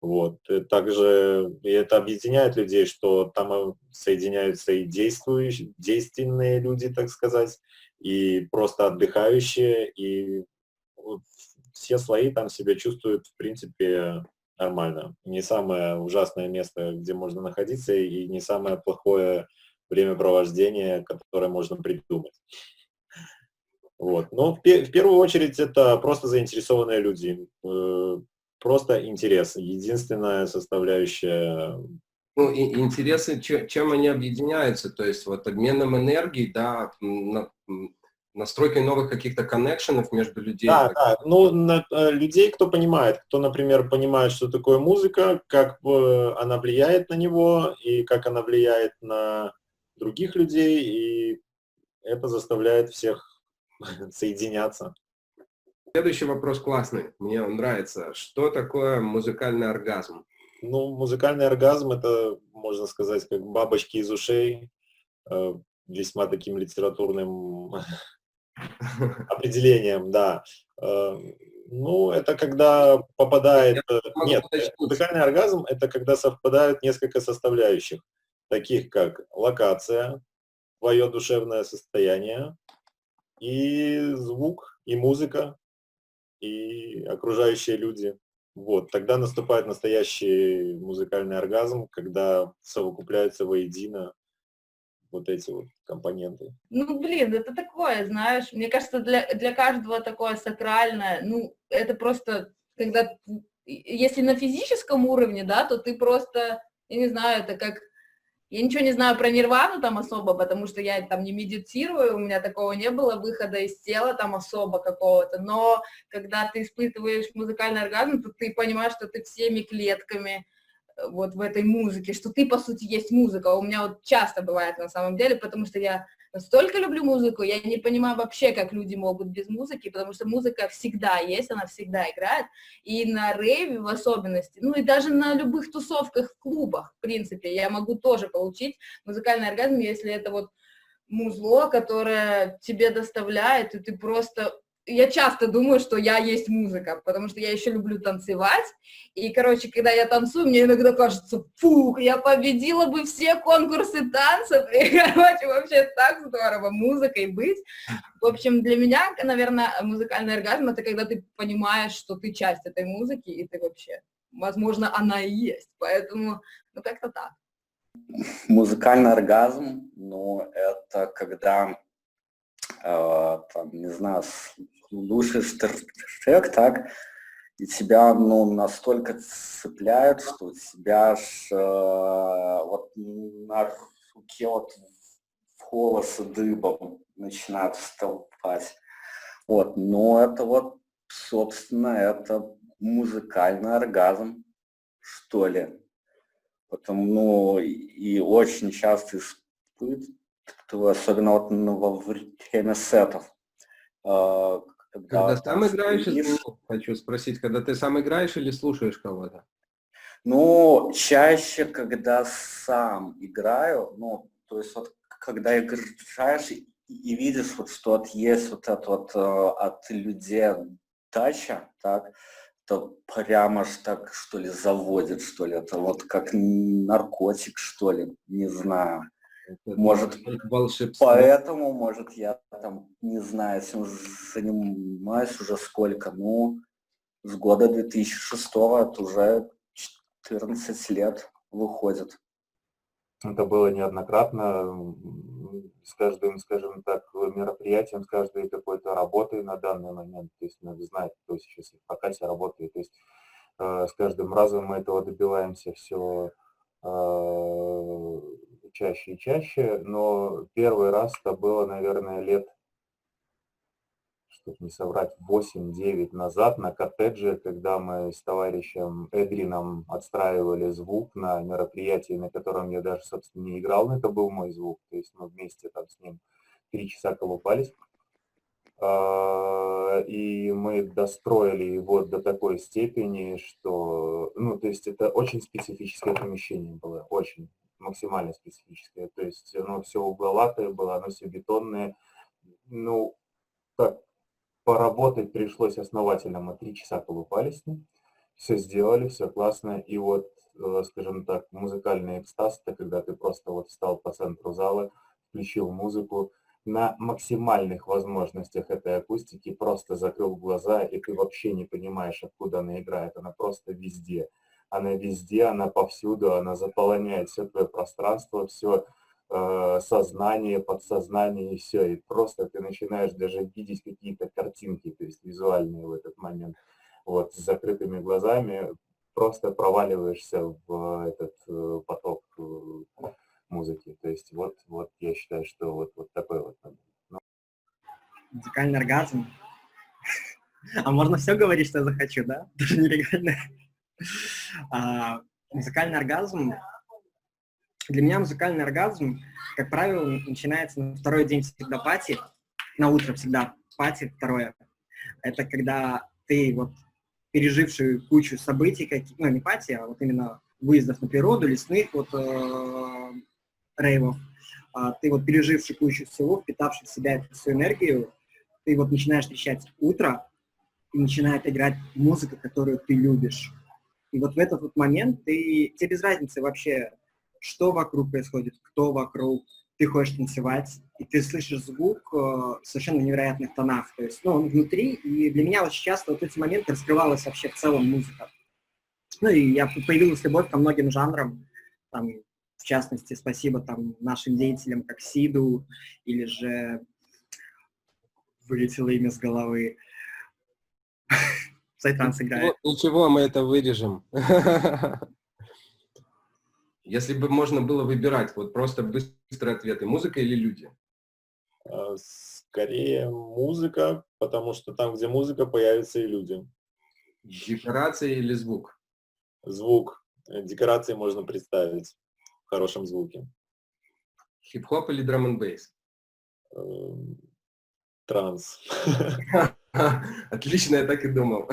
Вот. И также и это объединяет людей, что там соединяются и действенные люди, так сказать, и просто отдыхающие, и все слои там себя чувствуют, в принципе, нормально. Не самое ужасное место, где можно находиться, и не самое плохое времяпровождение, которое можно придумать. Вот. Но в первую очередь это просто заинтересованные люди, просто интерес. Единственная составляющая. Ну, и интересы, чем они объединяются? То есть вот обменом энергии, да, настройкой новых каких-то коннекшенов между людьми. Да. Ну, людей, кто понимает, кто, например, понимает, что такое музыка, как она влияет на него, и как она влияет на других людей, и это заставляет всех соединяться. Следующий вопрос классный, мне он нравится. Что такое музыкальный оргазм? Ну, музыкальный оргазм — это, можно сказать, как бабочки из ушей, весьма таким литературным определением, да. Ну, это когда попадает... Нет, музыкальный оргазм — это когда совпадают несколько составляющих, таких как локация, твое душевное состояние, и звук, и музыка, и окружающие люди. Вот, тогда наступает настоящий музыкальный оргазм, когда совокупляются воедино вот эти вот компоненты. Ну, блин, это такое, знаешь, мне кажется, для каждого такое сакральное, ну, это просто, когда, если на физическом уровне, да, то ты просто, я не знаю, это как, я ничего не знаю про нирвану там особо, потому что я там не медитирую, у меня такого не было, выхода из тела там особо какого-то, но когда ты испытываешь музыкальный оргазм, то ты понимаешь, что ты всеми клетками вот в этой музыке, что ты, по сути, есть музыка. У меня вот часто бывает на самом деле, потому что я настолько люблю музыку, я не понимаю вообще, как люди могут без музыки, потому что музыка всегда есть, она всегда играет, и на рейве в особенности, ну и даже на любых тусовках в клубах, в принципе, я могу тоже получить музыкальный оргазм, если это вот музло, которое тебе доставляет, и ты просто... Я часто думаю, что я есть музыка, потому что я еще люблю танцевать, и, короче, когда я танцую, мне иногда кажется, фух, я победила бы все конкурсы танцев, и, короче, вообще так здорово музыкой быть. В общем, для меня, наверное, музыкальный оргазм — это когда ты понимаешь, что ты часть этой музыки, и ты вообще, возможно, она и есть, поэтому, ну, как-то так. Музыкальный оргазм, ну, это когда, там, не знаю, слушаешь трек, так, и тебя, ну, настолько цепляет, что у тебя аж вот на руке вот волосы дыбом начинают вставать. Вот, но это вот, собственно, это музыкальный оргазм, что ли. Потому, ну, и очень часто испытываю, особенно вот, ну, во время сетов. Когда сам играешь, хочу спросить, когда ты сам играешь или слушаешь кого-то? Ну, чаще, когда сам играю, ну, то есть вот когда играешь и видишь, вот, что вот есть вот это вот от людей дача, так, то прямо ж так, что ли, заводит, что ли, это вот как наркотик, что ли, не знаю. Это Может, волшебство. поэтому, может, я там, не знаю, этим занимаюсь уже сколько, ну, с года 2006-го, это уже 14 лет выходит. Это было неоднократно с каждым, скажем так, мероприятием, с каждой какой-то работой на данный момент. То есть надо знать, кто сейчас в прокате работает. То есть с каждым разом мы этого добиваемся все чаще и чаще. Но первый раз это было, наверное, лет, чтобы не соврать, 8-9 назад на коттедже, когда мы с товарищем Эдрином отстраивали звук на мероприятии, на котором я даже, собственно, не играл, но это был мой звук. То есть мы вместе там с ним 3 часа колупались. И мы достроили его до такой степени, что, ну, то есть это очень специфическое помещение было, очень максимально специфическое. То есть оно все угловатое было, оно все бетонное. Ну, так, поработать пришлось основательно, мы 3 часа колупались с ним, все сделали, все классно. И вот, скажем так, музыкальный экстаз, это когда ты просто вот встал по центру зала, включил музыку, на максимальных возможностях этой акустики просто закрыл глаза, и ты вообще не понимаешь, откуда она играет. Она просто везде. Она везде, она повсюду, она заполоняет все твое пространство, все сознание, подсознание и все. И просто ты начинаешь даже видеть какие-то картинки, то есть визуальные в этот момент. Вот, с закрытыми глазами просто проваливаешься в этот поток музыки. То есть вот я считаю, что вот такой вот момент. Ну. Музыкальный оргазм. А можно все говорить, что я захочу, да? Даже нелегально. Музыкальный оргазм. Для меня музыкальный оргазм, как правило, начинается на второй день всегда пати. На утро всегда пати второе. Это когда ты вот переживший кучу событий, ну не пати, а вот именно выездов на природу, лесных вот рейвов, ты вот переживший кучу всего, впитавший в себя эту всю энергию, ты вот начинаешь встречать утро, и начинает играть музыка, которую ты любишь. И вот в этот вот момент тебе без разницы вообще, что вокруг происходит, кто вокруг, ты хочешь танцевать, и ты слышишь звук в совершенно невероятных тонах. То есть, ну, он внутри, и для меня очень часто вот эти моменты раскрывалась вообще в целом музыка. Ну, и появилась любовь ко многим жанрам, там, в частности, спасибо там нашим деятелям, как Сиду, или же вылетело имя с головы. Сайтранс играет. Ничего, мы это вырежем. Если бы можно было выбирать, вот просто быстрые ответы, музыка или люди? Скорее музыка, потому что там, где музыка, появятся и люди. Декорация или звук? Звук. Декорации можно представить в хорошем звуке. Хип-хоп или драм-н-бейс? Транс. Отлично, я так и думал.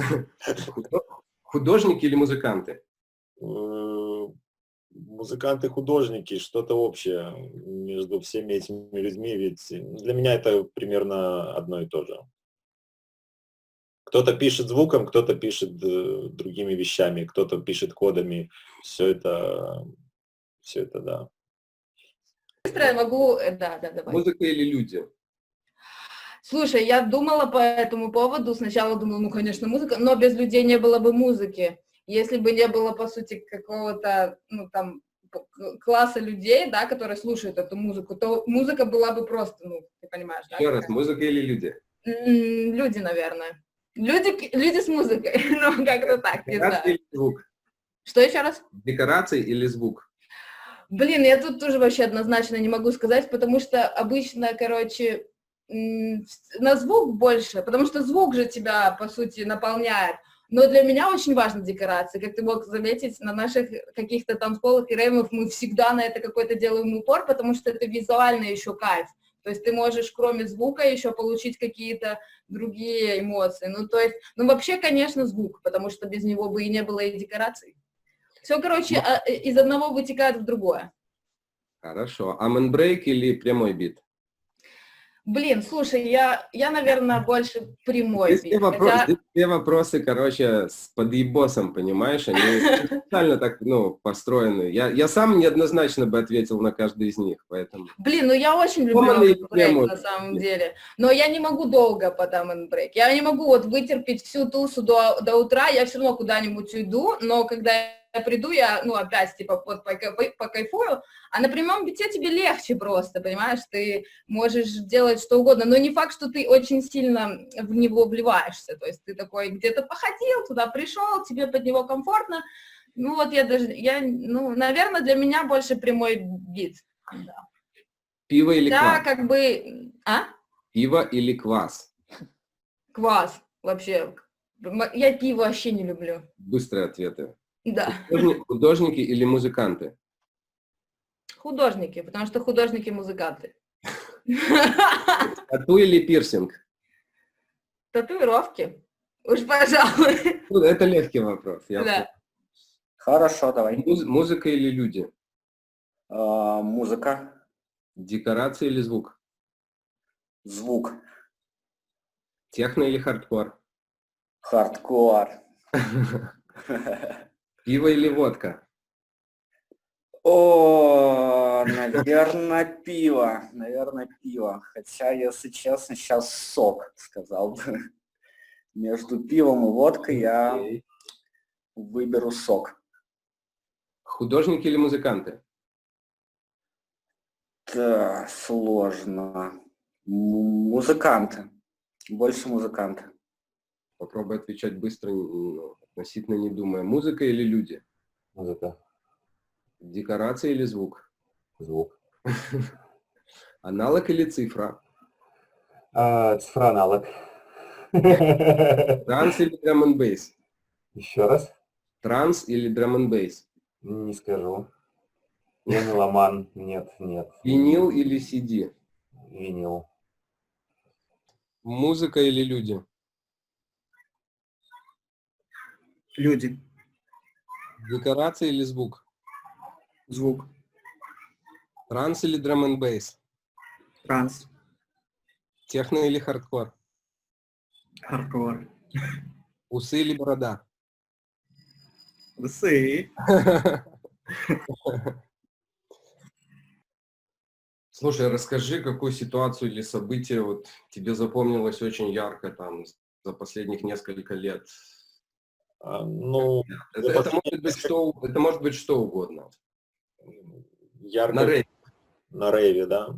Художники или музыканты? Музыканты-художники, что-то общее между всеми этими людьми, ведь для меня это примерно одно и то же. Кто-то пишет звуком, кто-то пишет другими вещами, кто-то пишет кодами. Все это, да. Быстро я могу... Да, давай. Музыка или люди? Слушай, я думала по этому поводу, сначала думала, ну, конечно, музыка, но без людей не было бы музыки. Если бы не было, по сути, какого-то, ну, там, класса людей, да, которые слушают эту музыку, то музыка была бы просто, ну, ты понимаешь, да? Еще раз, музыка или люди? Люди, наверное. Люди с музыкой, ну, как-то так, не Декорации знаю. или звук? Что еще раз? Декорации или звук? Блин, я тут тоже вообще однозначно не могу сказать, потому что обычно, короче, на звук больше, потому что звук же тебя, по сути, наполняет. Но для меня очень важна декорация. Как ты мог заметить, на наших каких-то танцполах и рейвах мы всегда на это какой-то делаем упор, потому что это визуально еще кайф. То есть ты можешь, кроме звука, еще получить какие-то другие эмоции. Ну, то есть, ну, вообще, конечно, звук, потому что без него бы и не было и декораций. Все, короче, из одного вытекает в другое. Хорошо. Амен-брейк или прямой бит? Блин, слушай, я наверное, больше прямой Здесь бит. здесь все вопросы, короче, с подъебосом, понимаешь? Они специально так, ну, построены. Я сам неоднозначно бы ответил на каждый из них, поэтому... Блин, ну я очень люблю амен-брейк на самом деле, но я не могу долго под амен-брейк. Я не могу вот вытерпеть всю тусу до утра, я все равно куда-нибудь уйду, но когда я приду, я, ну, опять, типа, покайфую, а на прямом бите тебе легче просто, понимаешь, ты можешь делать что угодно, но не факт, что ты очень сильно в него вливаешься, то есть ты такой где-то походил, туда пришел, тебе под него комфортно, ну, вот ну, наверное, для меня больше прямой бит, да. Пиво или Да, квас? как бы, Пиво или квас? Квас, вообще, я пиво вообще не люблю, Быстрые ответы. да. Художники или музыканты? Художники, потому что художники музыканты. Тату или пирсинг? Татуировки. Уж, пожалуй. Ну, это легкий вопрос. Да. Хорошо, давай. Музыка или люди? Музыка, Декорация или звук? звук, Техно или хардкор? хардкор. Пиво или водка? О, наверное, пиво. Наверное, пиво. Хотя, если честно, сейчас сок, сказал бы. Между пивом и водкой я Окей. выберу сок. Художники или музыканты? Да, сложно. Музыканты. Больше музыканты. Попробуй отвечать быстро, относительно не думая. Музыка или люди? Музыка, Декорация или звук? звук. Аналог или цифра? Цифроаналог. Транс или драм н бейс? Еще раз? Транс или драм н бейс? Не скажу. Я меломан. Нет. Винил или CD? Винил. Музыка или люди? Люди. Декорация или звук? Звук. Транс или драм н бейс? Транс. Техно или хардкор? Хардкор. Усы или борода? Усы. Слушай, расскажи, какую ситуацию или событие вот тебе запомнилось очень ярко там за последних несколько лет? Ну, Это может быть что угодно. ярко На рейве. на рейве, да.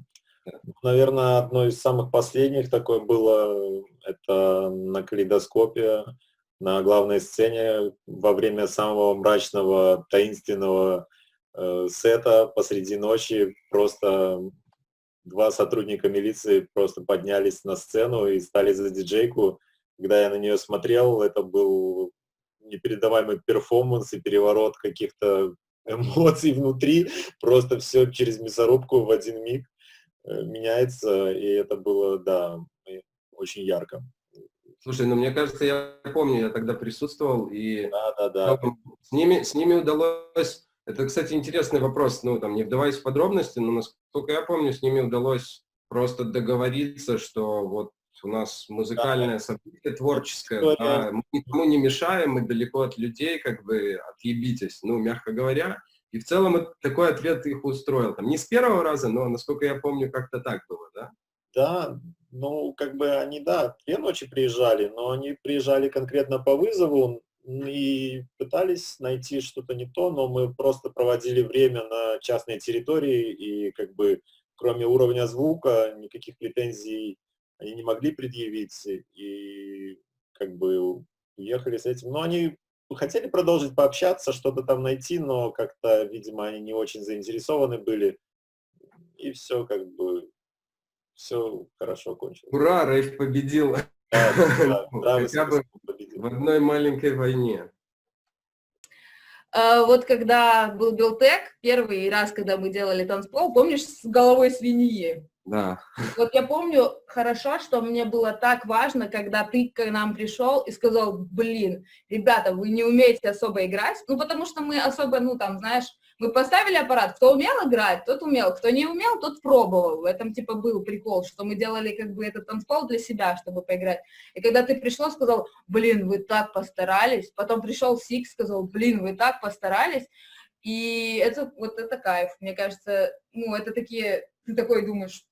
Да. Наверное, одно из самых последних такое было, это на калейдоскопе, на главной сцене во время самого мрачного, таинственного сета посреди ночи. Просто два сотрудника милиции просто поднялись на сцену и стали за диджейку. Когда я на нее смотрел, это был непередаваемый перформанс и переворот каких-то эмоций внутри. Просто все через мясорубку в один миг меняется, и это было, да, очень ярко. Слушай, ну мне кажется, я помню, я тогда присутствовал, и Да. с ними удалось, это, кстати, интересный вопрос, ну там не вдаваясь в подробности, но насколько я помню, с ними удалось просто договориться, что вот у нас музыкальное событие творческое, да, мы никому не мешаем, мы далеко от людей, как бы отъебитесь, ну, мягко говоря. И в целом такой ответ их устроил. Там, не с первого раза, но, насколько я помню, как-то так было, да? Да, ну, как бы они, да, 2 ночи приезжали, но они приезжали конкретно по вызову и пытались найти что-то не то, но мы просто проводили время на частной территории, и как бы кроме уровня звука никаких претензий они не могли предъявить, и как бы уехали с этим. Но они хотели продолжить пообщаться, что-то там найти, но как-то, видимо, они не очень заинтересованы были, и все как бы... Все хорошо кончилось. Ура, рейв победил хотя бы в одной маленькой войне. Вот когда был Билтек, первый раз, когда мы делали танцпол, помнишь, с головой свиньи? Да. Вот я помню хорошо, что мне было так важно, когда ты к нам пришел и сказал, блин, ребята, вы не умеете особо играть, ну, потому что мы особо, ну, там, знаешь, мы поставили аппарат, кто умел играть, тот умел, кто не умел, тот пробовал. В этом, типа, был прикол, что мы делали, как бы, этот танцпол для себя, чтобы поиграть. И когда ты пришел, сказал, блин, вы так постарались, потом пришел Сикс, сказал, блин, вы так постарались, и это, вот это кайф, мне кажется, ну, это такие, ты такой думаешь,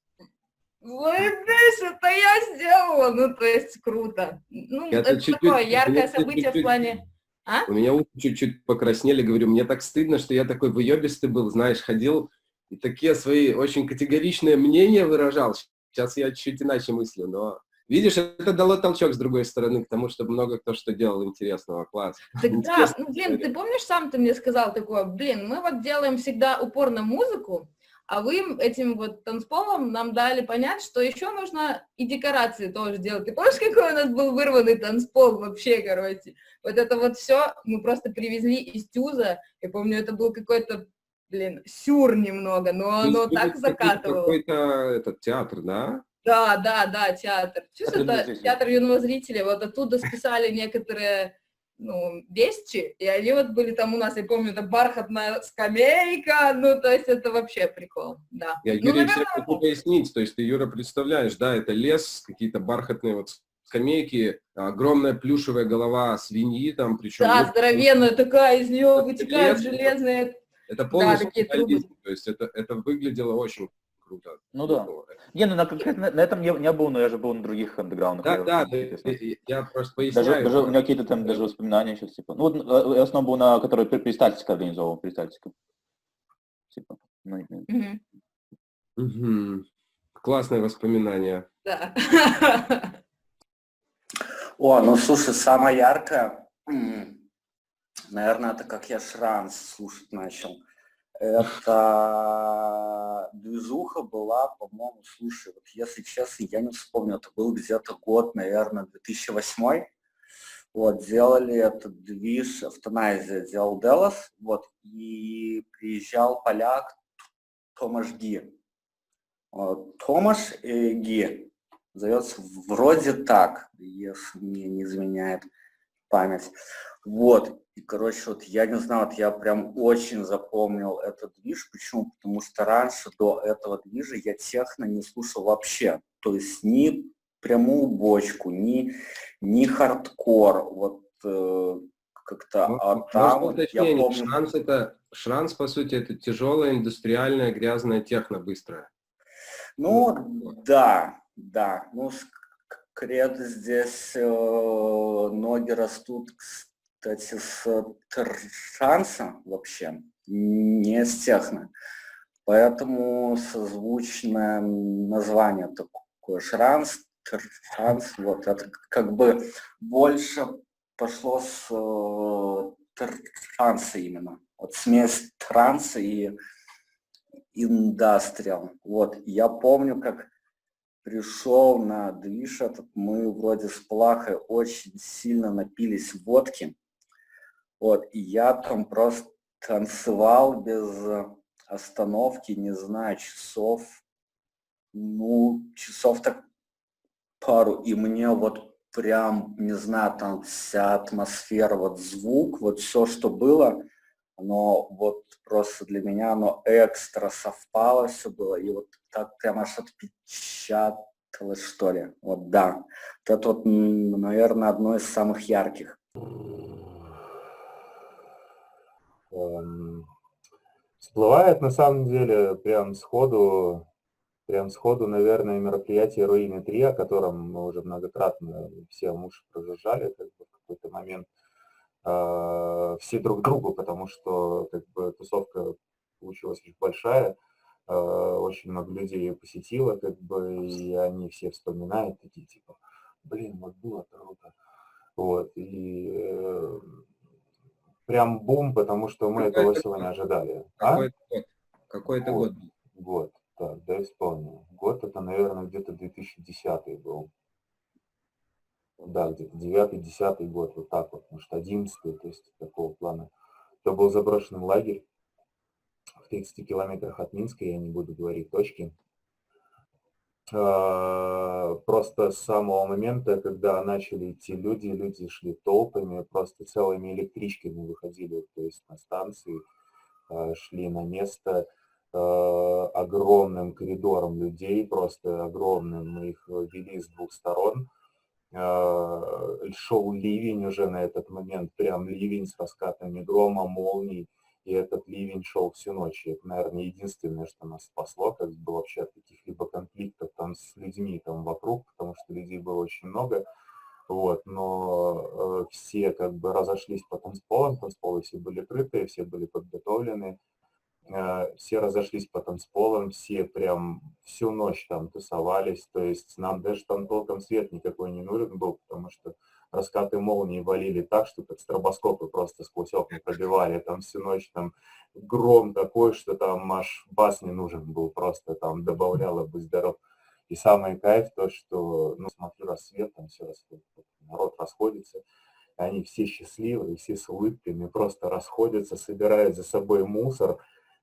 заебись, это я сделала, ну, то есть, круто. Ну, это такое яркое событие в плане А? У меня уши чуть-чуть покраснели, говорю, мне так стыдно, что я такой выебистый был, знаешь, ходил и такие свои очень категоричные мнения выражал. Сейчас я чуть иначе мыслю, но видишь, это дало толчок с другой стороны к тому, чтобы много кто что делал интересного. Класс. Так да, Интересная ну блин, история. ты помнишь, сам ты мне сказал такое, блин, мы вот делаем всегда упор на музыку, а вы этим вот танцполом нам дали понять, что еще нужно и декорации тоже делать. Ты помнишь, какой у нас был вырванный танцпол вообще, короче? Вот это вот все мы просто привезли из Тюза. Я помню, это был какой-то, блин, сюр немного, но То есть оно вы так закатывало. какой-то этот театр, да? Да, театр. Тюз Театр юного это зрителя. театр юного зрителя. Вот оттуда списали некоторые, ну, вещи, и они вот были там у нас, я помню, это бархатная скамейка, ну, то есть это вообще прикол, да. Я, Ну, Юрий, наверное, все хочу пояснить. То есть ты, Юра, представляешь, да, это лес, какие-то бархатные вот скамейки, огромная плюшевая голова свиньи там, причем... да, здоровенная такая, из нее это вытекают лес, железные, это да, полностью такие трубы. реализм. То есть это выглядело очень круто. Ну да. Не, ну конкретно на этом я не был, но я же был на других андеграундных Да, рейвах, да, естественно. я просто поясняю. Даже у меня какие-то там даже воспоминания сейчас, типа. Ну, вот я в основном был на который Перистальтика организовал, Перистальтика. Типа. Мгм. Мгм. Классные воспоминания. Да. О, ну слушай, самое яркое, наверное, это как я Шранс слушать начал. Это движуха была, по-моему, слушай, вот если честно, я не вспомню, это был где-то год, наверное, 2008. Вот, делали этот движ, Эвтаназия делал Делос, вот, и приезжал поляк Томаш Ги. Томаш Ги, зовется вроде так, если мне не изменяет память. Вот, и, короче, вот я не знаю, вот я прям очень запомнил этот движ. Почему? Потому что раньше до этого движа я техно не слушал вообще. То есть ни прямую бочку, ни хардкор. Вот как-то, а Можно там вот я уточнение. помню... Шранс, по сути, это тяжелая, индустриальная, грязная техно быстрая. Ну, да. Ну, скорее здесь ноги растут, кстати, с транса вообще, не с техно. Поэтому созвучное название такое шранс, транс, вот, это как бы больше пошло с транса именно. Вот смесь транса и индастриал. Вот, я помню, как пришел на движ этот, мы вроде с Плахой очень сильно напились водки, вот, и я там просто танцевал без остановки, не знаю, часов так пару, и мне вот прям, не знаю, там вся атмосфера, вот звук, вот все, что было, оно вот просто для меня, оно экстра совпало, все было, и вот так прям аж отпечаталось, что ли. Вот да. Вот это вот, наверное, одно из самых ярких. Всплывает на самом деле прям сходу, наверное, мероприятие Руины 3, о котором мы уже многократно все уши прожужжали, как бы в какой-то момент все друг другу, потому что как бы тусовка получилась очень большая, очень много людей ее посетило, как бы, и они все вспоминают такие, типа, блин, вот было круто. Вот, и прям бум, потому что мы этого всего не ожидали. Какой это год? Год, так, да, исполнил. Год это, наверное, где-то 2010 был. Да, где-то 9-10 год, вот так вот, может, 11-й, то есть такого плана. Это был заброшенный лагерь в 30 километрах от Минска, я не буду говорить точки. Просто с самого момента, когда начали идти люди шли толпами, просто целыми электричками выходили, то есть на станции, шли на место огромным коридором людей, просто огромным, мы их вели с двух сторон. Шел ливень уже на этот момент, прям ливень с раскатами грома, молний, и этот ливень шел всю ночь. И это, наверное, единственное, что нас спасло, как бы вообще от каких-либо конфликтов там с людьми там вокруг, потому что людей было очень много. вот, но все как бы разошлись по танцполам, танцполы все были крытые, все были подготовлены, все разошлись по танцполам, все прям всю ночь там тусовались, то есть нам даже там толком свет никакой не нужен был, потому что раскаты молнии валили так, что как стробоскопы просто сквозь окна пробивали, там всю ночь там гром такой, что там аж бас не нужен был, просто там добавляло «Будь здоров». И самый кайф то, что, ну, смотрю, рассвет, там все народ расходится, они все счастливые, все с улыбками, просто расходятся, собирают за собой мусор.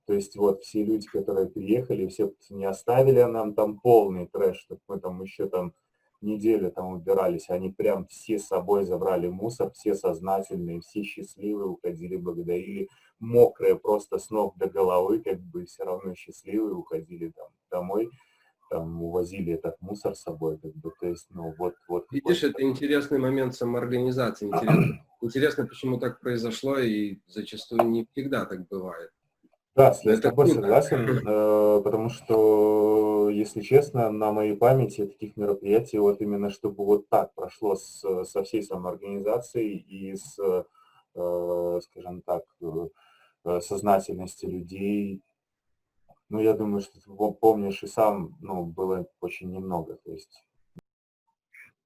То есть вот все люди, которые приехали, все не оставили нам там полный трэш, чтобы мы там еще там неделю там убирались, они прям все с собой забрали мусор, все сознательные, все счастливые, уходили, благодарили, мокрые просто с ног до головы, как бы все равно счастливые, уходили там домой, там увозили этот мусор с собой, как бы, то есть, ну, вот. Видишь, это интересный момент самоорганизации. Интересно, почему так произошло, и зачастую не всегда так бывает. Да, я с Это тобой круто. согласен, потому что, если честно, на моей памяти таких мероприятий вот именно чтобы вот так прошло со всей самоорганизацией и с, скажем так, сознательности людей. Ну, я думаю, что ты помнишь и сам, ну, было очень немного, то есть.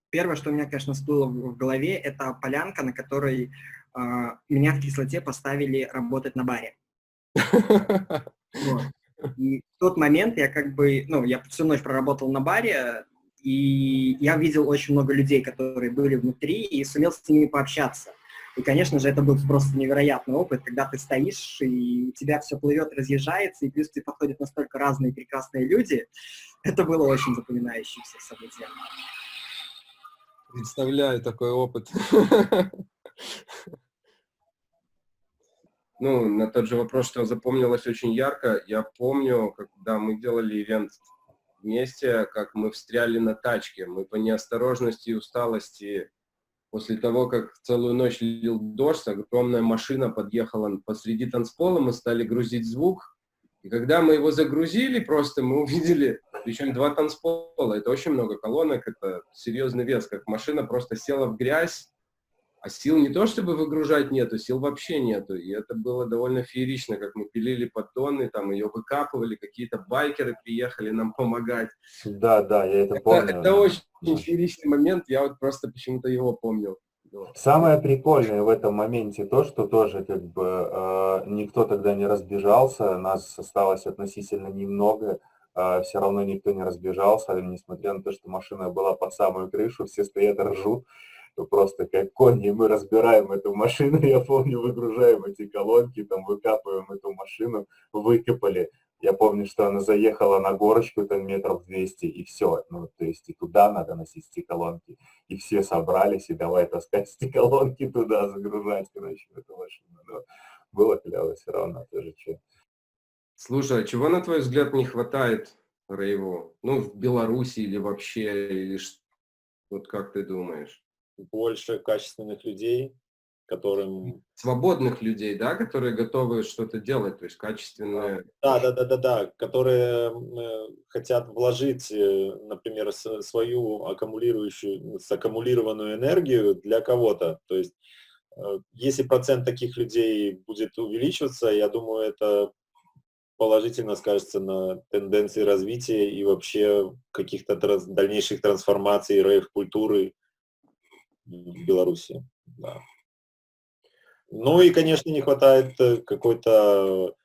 Первое, что у меня, конечно, всплыло в голове, это полянка, на которой меня в кислоте поставили работать на баре. Вот. И в тот момент я как бы, ну, я всю ночь проработал на баре, и я видел очень много людей, которые были внутри, и сумел с ними пообщаться. И, конечно же, это был просто невероятный опыт, когда ты стоишь, и у тебя все плывет, разъезжается, и плюс тебе подходят настолько разные прекрасные люди. Это было очень запоминающееся событие. Представляю такой опыт. Ну, на тот же вопрос, что запомнилось очень ярко, я помню, когда мы делали ивент вместе, как мы встряли на тачке. Мы по неосторожности и усталости, после того, как целую ночь лил дождь, огромная машина подъехала посреди танцпола, мы стали грузить звук. И когда мы его загрузили, просто мы увидели, причем 2 танцпола, это очень много колонок, это серьезный вес, как машина просто села в грязь, а сил не то чтобы выгружать нету, сил вообще нету. И это было довольно феерично, как мы пилили поддоны, там ее выкапывали, какие-то байкеры приехали нам помогать. Да, я это помню. Это очень фееричный момент, я вот просто почему-то его помнил. Самое прикольное в этом моменте то, что тоже как бы никто тогда не разбежался, нас осталось относительно немного, все равно никто не разбежался, несмотря на то, что машина была под самую крышу, все стоят ржут, просто как кони, мы разбираем эту машину, я помню, выгружаем эти колонки, там выкапываем эту машину, выкопали. Я помню, что она заехала на горочку, там метров 200, и все. Ну, то есть и туда надо носить эти колонки. И все собрались, и давай таскать эти колонки туда, загружать, короче, в эту машину. Но было клево все равно, тоже что. Слушай, а чего, на твой взгляд, не хватает рейву? Ну, в Беларуси или вообще, или вот как ты думаешь? Больше качественных людей, которым... Свободных людей, да, которые готовы что-то делать, то есть качественные... Да, которые хотят вложить, например, свою саккумулированную энергию для кого-то. То есть, если процент таких людей будет увеличиваться, я думаю, это положительно скажется на тенденции развития и вообще каких-то дальнейших трансформаций рейв-культуры в Беларуси. Да. Ну и, конечно, не хватает какой-то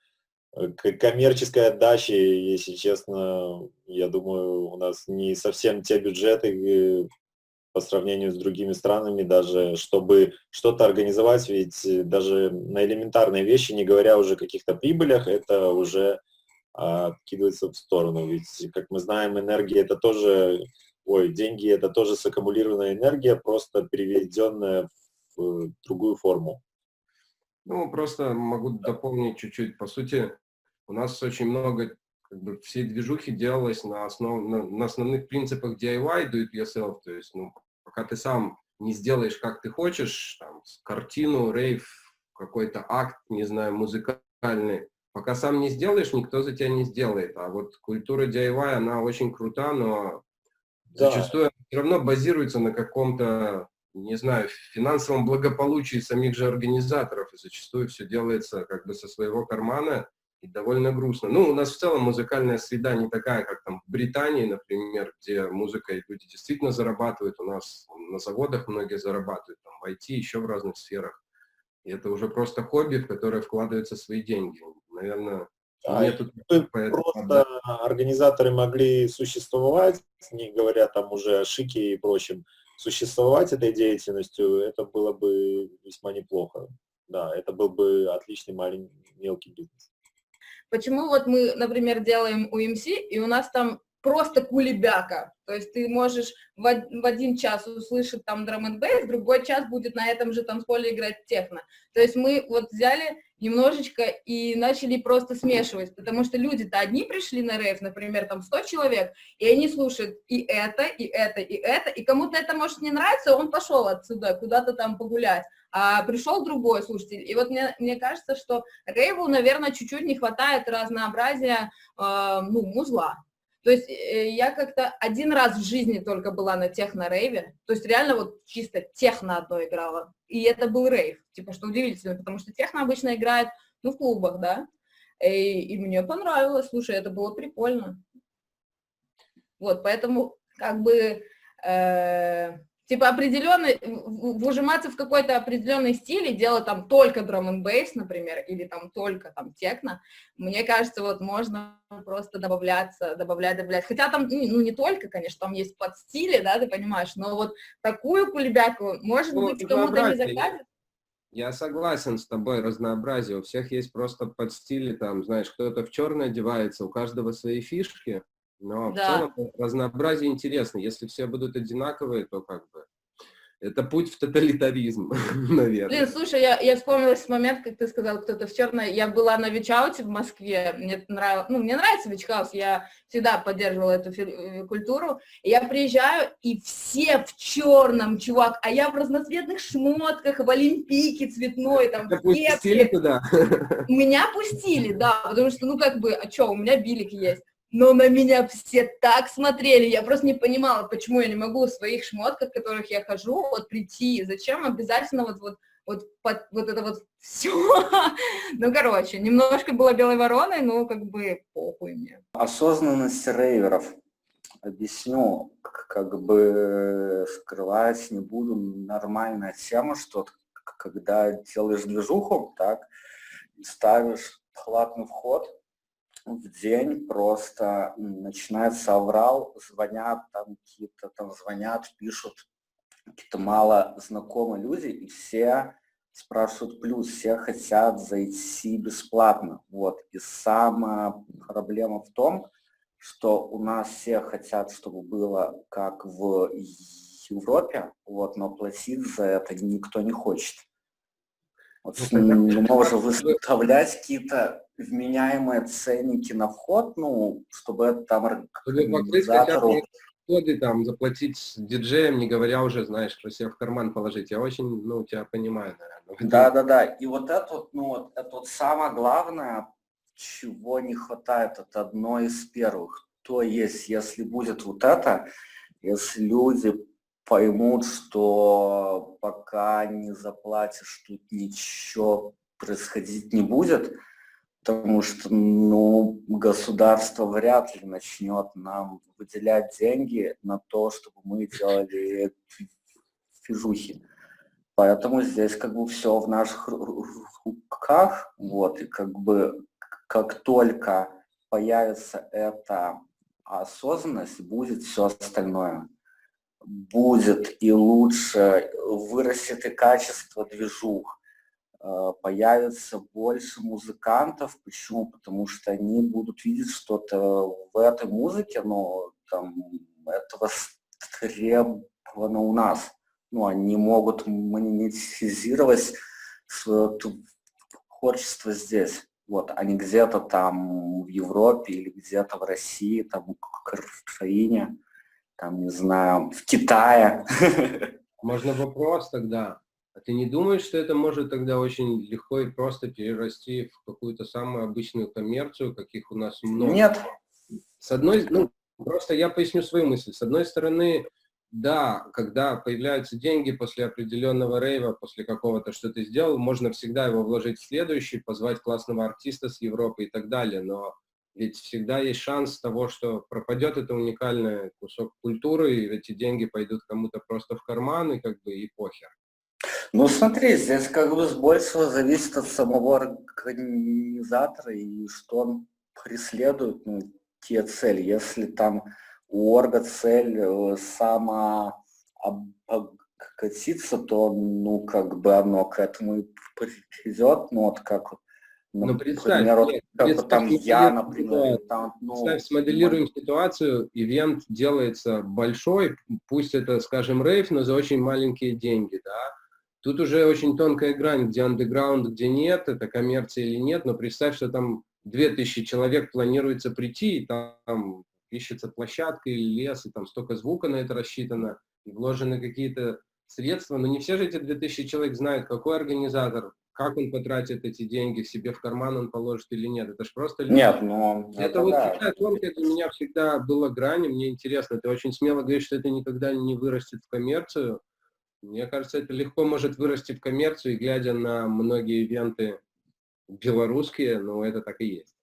коммерческой отдачи, если честно. Я думаю, у нас не совсем те бюджеты по сравнению с другими странами, даже чтобы что-то организовать, ведь даже на элементарные вещи, не говоря уже о каких-то прибылях, это уже откидывается в сторону. Ведь, как мы знаем, энергия это тоже, деньги это тоже саккумулированная энергия, просто переведенная в другую форму. Ну, просто могу дополнить чуть-чуть. По сути, у нас очень много, как бы, всей движухи делалось на основных принципах DIY, do it yourself, то есть, ну, пока ты сам не сделаешь, как ты хочешь, там, картину, рейв, какой-то акт, не знаю, музыкальный, пока сам не сделаешь, никто за тебя не сделает. А вот культура DIY, она очень крута, но зачастую она все равно базируется на каком-то не знаю, в финансовом благополучии самих же организаторов, и зачастую все делается как бы со своего кармана, и довольно грустно. Ну, у нас в целом музыкальная среда не такая, как там в Британии, например, где музыкой люди действительно зарабатывают, у нас на заводах многие зарабатывают, там, в IT, еще в разных сферах. И это уже просто хобби, в которое вкладываются свои деньги. Наверное, нету... Просто организаторы могли существовать, не говоря там уже о шике и прочем, существовать этой деятельностью, это было бы весьма неплохо. Да, это был бы отличный маленький, мелкий бизнес. Почему вот мы, например, делаем UMC, и у нас там просто кулебяка. То есть ты можешь в один час услышать там драм энд бейс, в другой час будет на этом же танцполе играть техно. То есть мы вот взяли немножечко и начали просто смешивать, потому что люди-то одни пришли на рейв, например, там 100 человек, и они слушают и это, и это, и это, и кому-то это может не нравится, он пошел отсюда куда-то там погулять, а пришел другой слушатель. И вот мне кажется, что рейву, наверное, чуть-чуть не хватает разнообразия, музла. То есть я как-то один раз в жизни только была на техно-рейве, то есть реально вот чисто техно одно играла, и это был рейв, типа, что удивительно, потому что техно обычно играет, в клубах, да, и мне понравилось, слушай, это было прикольно. Вот, поэтому, как бы, типа, определенный, выжиматься в какой-то определенный стиль и делать там только драм н бейс, например, или там только там техно, мне кажется, вот можно просто добавлять. Хотя там, не только, конечно, там есть подстили, да, ты понимаешь, но вот такую кулебяку, может быть, кому-то не закатит. Я согласен с тобой, разнообразие. У всех есть просто подстили, там, знаешь, кто-то в черное одевается, у каждого свои фишки. Но Да. в целом разнообразие интересно. Если все будут одинаковые, то как бы это путь в тоталитаризм, наверное. Блин, слушай, я вспомнила этот момент, как ты сказал, кто-то в черное. Я была на Вичауте в Москве, мне нравится Вичхаус, я всегда поддерживала эту культуру. И я приезжаю, и все в черном, чувак, а я в разноцветных шмотках, в олимпийке цветной, там, в Пустили кепке. туда? Меня пустили, да, потому что, а что, у меня билик есть. Но на меня все так смотрели, я просто не понимала, почему я не могу в своих шмотках, в которых я хожу, вот прийти, зачем обязательно вот это вот все. Ну, короче, немножко была белой вороной, но как бы похуй мне. Осознанность рейверов. Объясню, как бы скрывать не буду, нормальная тема, что когда делаешь движуху, так, и ставишь платный вход, в день просто начинается аврал, звонят, пишут какие-то мало знакомые люди, и все спрашивают плюс, все хотят зайти бесплатно. Вот. И самая проблема в том, что у нас все хотят, чтобы было как в Европе, вот, но платить за это никто не хочет. Вот, мы можем выставлять какие-то вменяемые ценники на вход, чтобы это там организатору... Входы, там, заплатить диджеям, не говоря уже, знаешь, что себе в карман положить. Я очень, тебя понимаю, наверное. Да. И вот это самое главное, чего не хватает, это одно из первых. То есть, если будет вот это, если люди поймут, что пока не заплатишь, тут ничего происходить не будет, потому что, государство вряд ли начнет нам выделять деньги на то, чтобы мы делали фижухи. Поэтому здесь как бы все в наших руках, вот, и как бы как только появится эта осознанность, будет все остальное. Будет и лучше, вырастет и качество движух, появится больше музыкантов. Почему? Потому что они будут видеть что-то в этой музыке, но там это востребовано у нас. Они могут монетизировать свое творчество здесь. Вот, а не где-то там в Европе или где-то в России, там в Украине, там, не знаю, в Китае. Можно вопрос тогда. А ты не думаешь, что это может тогда очень легко и просто перерасти в какую-то самую обычную коммерцию, каких у нас много? Нет. С одной, просто я поясню свою мысль. С одной стороны, да, когда появляются деньги после определенного рейва, после какого-то, что ты сделал, можно всегда его вложить в следующий, позвать классного артиста с Европы и так далее, но ведь всегда есть шанс того, что пропадет это уникальный кусок культуры, и эти деньги пойдут кому-то просто в карман, и как бы и похер. Ну смотри, здесь как бы больше зависит от самого организатора и что он преследует, ну, те цели. Если там у орга цель самообогатиться, то, ну, как бы оно к этому и придет, ну, вот как, Ну, представь, например, вот нет, как бы представь, там я, смоделируем например, или ситуацию. там, ну, Представь, смоделируем ситуацию, ивент делается большой, пусть это, скажем, рейв, но за очень маленькие деньги, да. Тут уже очень тонкая грань, где андеграунд, где нет, это коммерция или нет, но представь, что там 2000 человек планируется прийти, и там ищется площадка или лес, и там столько звука на это рассчитано, и вложены какие-то средства, но не все же эти 2000 человек знают, какой организатор, как он потратит эти деньги, себе в карман он положит или нет. Это же просто люди. Нет, ну, Это вот да. такая тонкая для меня всегда была грань, и мне интересно, ты очень смело говоришь, что это никогда не вырастет в коммерцию. Мне кажется, это легко может вырасти в коммерцию, и глядя на многие ивенты белорусские, ну, это так и есть.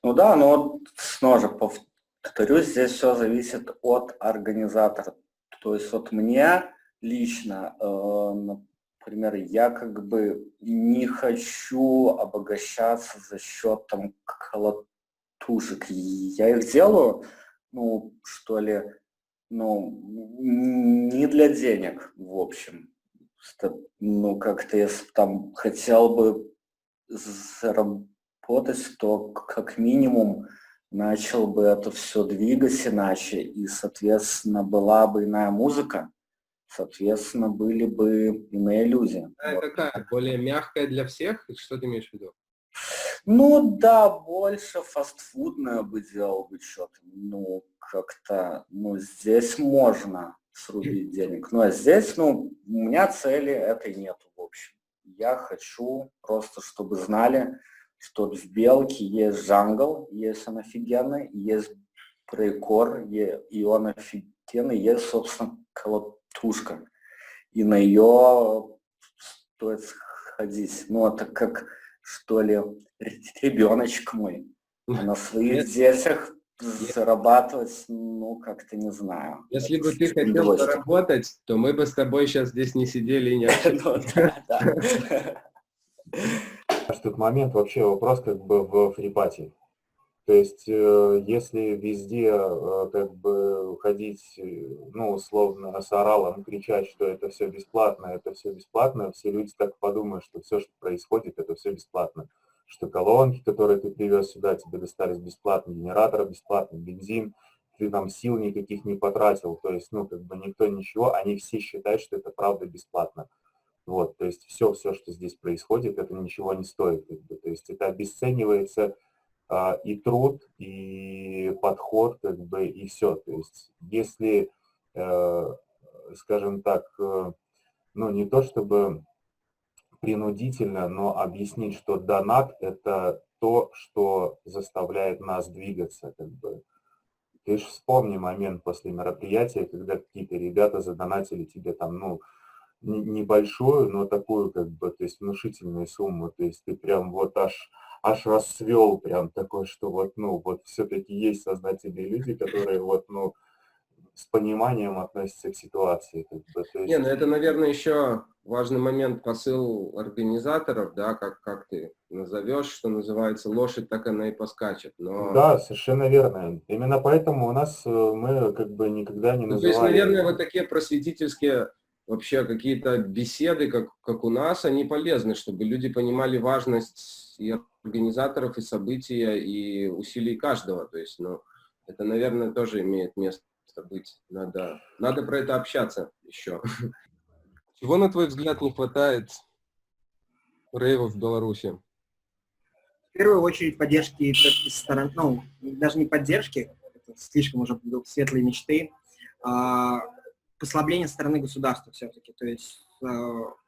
Ну да, но вот снова же повторюсь, здесь все зависит от организатора. То есть вот мне лично, например, я как бы не хочу обогащаться за счет там колотушек. Я их делаю, ну, что ли, ну, не для денег, в общем. Ну, как-то если там хотел бы заработать, то как минимум начал бы это все двигать иначе, и, соответственно, была бы иная музыка, соответственно, были бы иные люди. А какая? Более мягкая для всех? Что ты имеешь в виду? Ну да, больше фастфудное бы делал бы что-то. Ну, как-то, ну, здесь можно срубить денег. Ну, а здесь, ну, у меня цели этой нету, в общем. Я хочу просто, чтобы знали, что в Белке есть джангл, есть он офигенный, есть брейкор, и он офигенный, есть, собственно, колотушка. И на ее стоит сходить. Ну, это как, что ли, ребеночек мой. А на своих детях зарабатывать, ну, как-то не знаю. Если бы ты хотел заработать, то мы бы с тобой сейчас здесь не сидели и не общались. В тот момент вообще вопрос как бы в фрипате. То есть, если везде как бы ходить, ну, условно, с оралом, кричать, что это все бесплатно, все люди так подумают, что все, что происходит, это все бесплатно. Что колонки, которые ты привез сюда, тебе достались бесплатно, генератор бесплатный, бензин, ты там сил никаких не потратил, то есть, ну, как бы никто ничего, они все считают, что это правда бесплатно. Вот, то есть все, что здесь происходит, это ничего не стоит. Как бы. То есть это обесценивается и труд, и подход, как бы, и все. То есть если, скажем так, ну, не то чтобы принудительно, но объяснить, что донат – это то, что заставляет нас двигаться, как бы. Ты же вспомни момент после мероприятия, когда какие-то ребята задонатили тебе там, ну, небольшую, но такую, как бы, то есть внушительную сумму, то есть ты прям вот аж расцвел прям такой, что вот, ну, вот все-таки есть сознательные люди, которые вот, ну, с пониманием относятся к ситуации. Как бы, то есть... Не, ну это, наверное, еще важный момент, посыл организаторов, да, как ты назовешь, что называется, лошадь, так она и поскачет. Но... Да, совершенно верно. Именно поэтому у нас мы как бы никогда не называли... То есть, наверное, вот такие просветительские вообще какие-то беседы, как у нас, они полезны, чтобы люди понимали важность и организаторов, и события, и усилий каждого. То есть, ну, это, наверное, тоже имеет место быть. Надо про это общаться еще. Чего, на твой взгляд, не хватает рейвов в Беларуси? В первую очередь поддержки со стороны, ну, даже не поддержки, это слишком уже светлые мечты, послабление со стороны государства все-таки. То есть,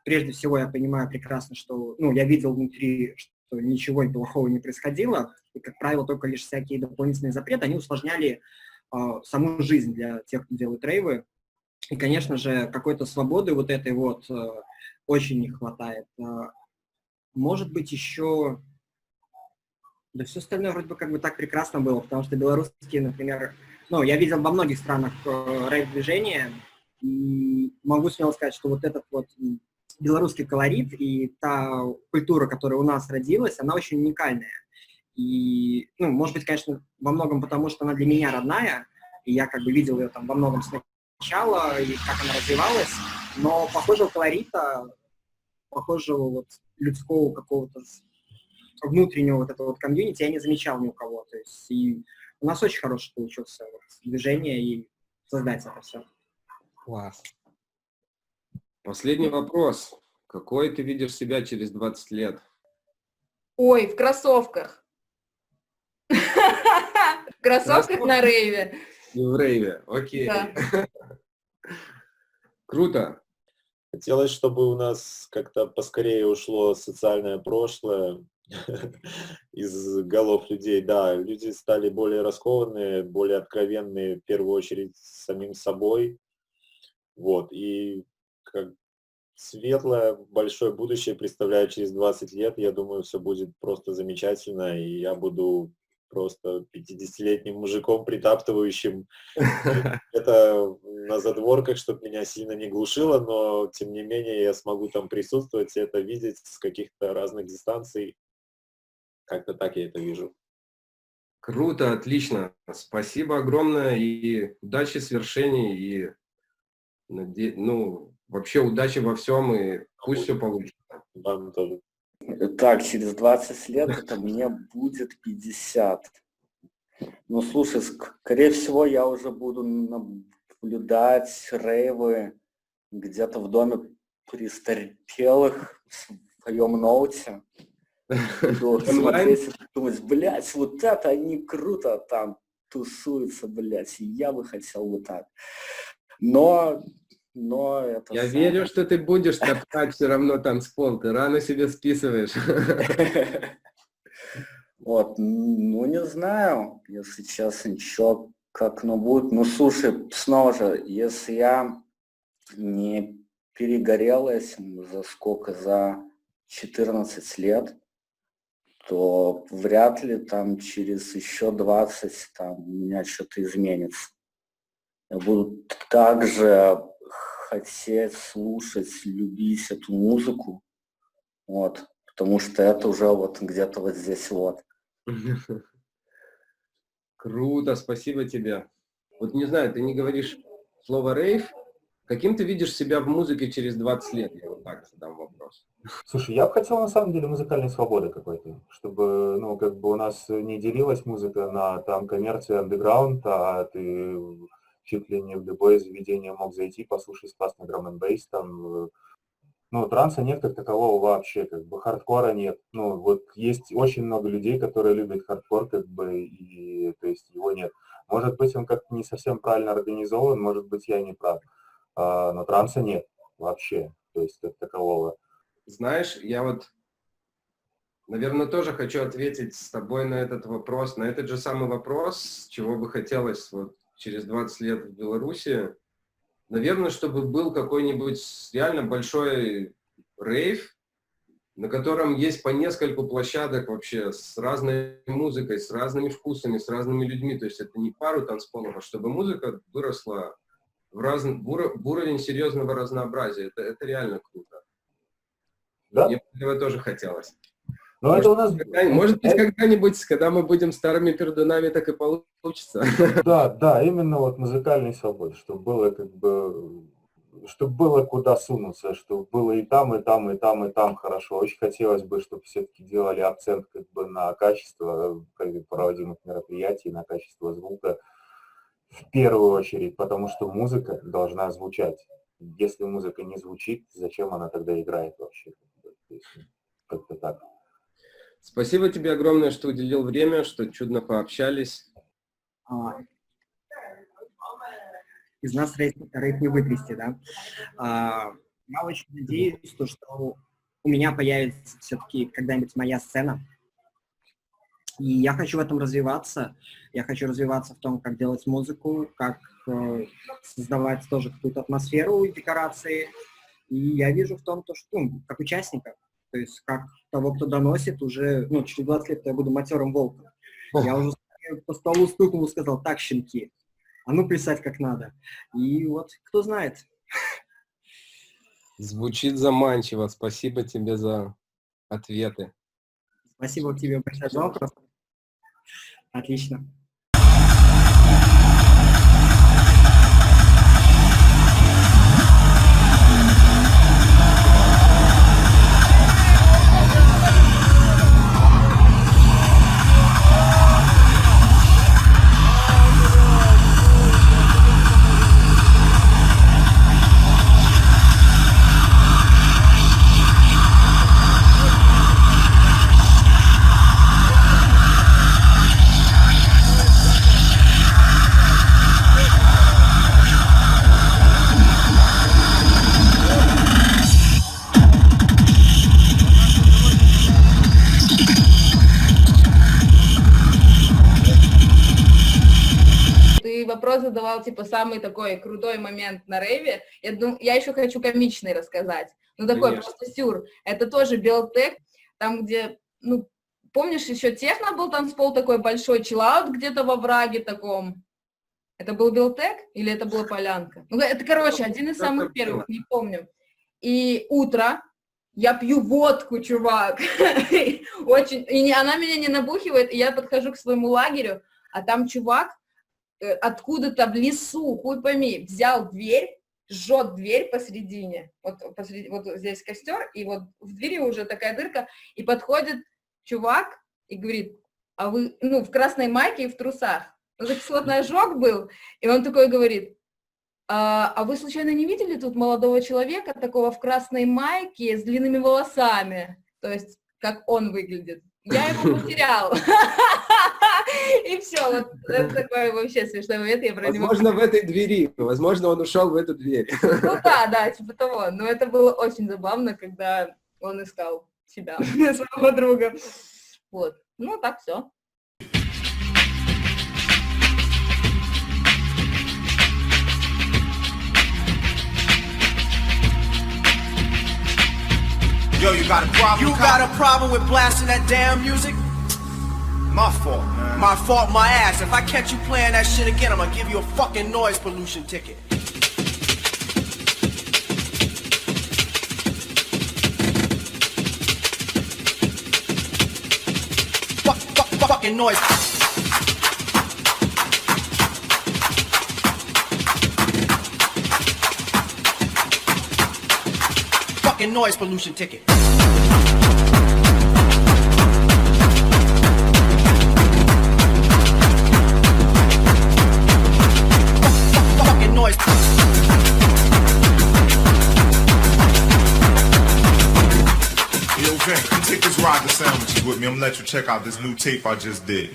прежде всего, я понимаю прекрасно, что, ну, я видел внутри, что ничего плохого не происходило, и, как правило, только лишь всякие дополнительные запреты, они усложняли саму жизнь для тех, кто делает рейвы. И, конечно же, какой-то свободы вот этой вот очень не хватает. Может быть, еще... Да все остальное вроде бы как бы так прекрасно было, потому что белорусские, например... Ну, я видел во многих странах рейв-движение, и могу смело сказать, что вот этот вот белорусский колорит и та культура, которая у нас родилась, она очень уникальная. И, ну, может быть, конечно, во многом потому, что она для меня родная, и я как бы видел ее там во многом сначала, и как она развивалась, но похожего колорита, похожего вот людского какого-то внутреннего вот этого вот комьюнити я не замечал ни у кого. То есть и у нас очень хорошее получился вот движение и создать это все. Класс. Последний вопрос. Какой ты видишь себя через 20 лет? Ой, в кроссовках. В кроссовках на рейве. В рейве, окей. Да. Круто. Хотелось, чтобы у нас как-то поскорее ушло социальное прошлое из голов людей. Да, люди стали более раскованные, более откровенные, в первую очередь, с самим собой. Вот. И как светлое, большое будущее представляю через 20 лет. Я думаю, все будет просто замечательно, и я буду просто 50-летним мужиком, притаптывающим это на задворках, чтобы меня сильно не глушило, но тем не менее я смогу там присутствовать и это видеть с каких-то разных дистанций. Как-то так я это вижу. Круто, отлично. Спасибо огромное и удачи, свершений, и вообще удачи во всем, и пусть все получится. Вам тоже. Так, через 20 лет это мне будет 50. Ну, слушай, скорее всего, я уже буду наблюдать рейвы где-то в доме престарелых в своем ноуте. Буду смотреть и думать, блядь, вот это они круто там тусуются, блядь, и я бы хотел вот так. Но это... Я верю, что ты будешь топтать все равно танцпол, ты рано себе списываешь. Вот, ну не знаю, если честно, ничего как оно будет. Ну слушай, снова же, если я не перегорел этим за 14 лет, то вряд ли там через еще 20 там у меня что-то изменится. Я буду также хотеть слушать, любить эту музыку, вот, потому что это уже вот где-то вот здесь вот. Круто, спасибо тебе. Вот не знаю, ты не говоришь слово рейв. Каким ты видишь себя в музыке через 20 лет? Я вот так задам вопрос. Слушай, я бы хотел на самом деле музыкальной свободы какой-то, чтобы, ну, как бы у нас не делилась музыка на там коммерцию, андеграунд, а ты чуть ли не в любое заведение мог зайти, послушать классный драм-н-бейс, там, ну, транса нет как такового вообще, как бы хардкора нет. Ну, вот есть очень много людей, которые любят хардкор, как бы, и, то есть, его нет. Может быть, он как-то не совсем правильно организован, может быть, я не прав, но транса нет вообще, то есть, как такового. Знаешь, я вот, наверное, тоже хочу ответить с тобой на этот вопрос, на этот же самый вопрос, чего бы хотелось вот через 20 лет в Беларуси. Наверное, чтобы был какой-нибудь реально большой рейв, на котором есть по нескольку площадок вообще с разной музыкой, с разными вкусами, с разными людьми. То есть это не пару танцполов, а чтобы музыка выросла в уровень серьезного разнообразия. Это реально круто. Да? Мне этого тоже хотелось. Но это у нас... Может быть, когда-нибудь, когда мы будем старыми пердунами, так и получится. Да, именно вот музыкальной свободы, чтобы было как бы, чтобы было куда сунуться, чтобы было и там, и там, и там, и там хорошо. Очень хотелось бы, чтобы все-таки делали акцент как бы на качество проводимых мероприятий, на качество звука в первую очередь, потому что музыка должна звучать. Если музыка не звучит, зачем она тогда играет вообще? Как-то так. Спасибо тебе огромное, что уделил время, что чудно пообщались. Из нас рейв не вытрясти, да. Я очень надеюсь, что у меня появится все-таки когда-нибудь моя сцена. И я хочу в этом развиваться. Я хочу развиваться в том, как делать музыку, как создавать тоже какую-то атмосферу и декорации. И я вижу в том, то, что, ну, как участника, то есть как того, кто доносит, уже, ну, через 20 лет я буду матерым волком. Я уже по столу стукнул и сказал: так, щенки, а ну плясать как надо. И вот, кто знает. Звучит заманчиво. Спасибо тебе за ответы. Спасибо тебе большое за вопрос. Отлично. Ты вопрос задавал, типа, самый такой крутой момент на рейве. Я еще хочу комичный рассказать. Ну, такой Конечно. просто сюр. Это тоже Белтек, там, где, ну, помнишь, еще техно был танцпол такой большой, чиллаут где-то во враге таком. Это был Белтек или это была Полянка? Ну, это, короче, один из самых первых, не помню. И утро, я пью водку, чувак. Очень. И она меня не набухивает, и я подхожу к своему лагерю, а там чувак откуда-то в лесу, хуй пойми, взял дверь, жжет дверь посередине, вот здесь костер, и вот в двери уже такая дырка, и подходит чувак и говорит: а вы, ну, в красной майке и в трусах. Ну, это кислотный ожог был, и он такой говорит: а вы случайно не видели тут молодого человека, такого в красной майке с длинными волосами? То есть, как он выглядит. Я его потерял. И все, вот это такой вообще смешной момент, я про него... Возможно, в этой двери. Возможно, он ушел в эту дверь. Ну да, типа того. Но это было очень забавно, когда он искал себя, своего друга. Вот. Ну, так все. Yo, you got a problem? You got a problem with blasting that damn music? My fault, man. My fault, my ass. If I catch you playing that shit again, I'm gonna give you a fucking noise pollution ticket. Fucking noise. Fucking noise pollution ticket. Fucking noise. Yo, Vin, come take this ride to sandwiches with me. I'm gonna let you check out this new tape I just did.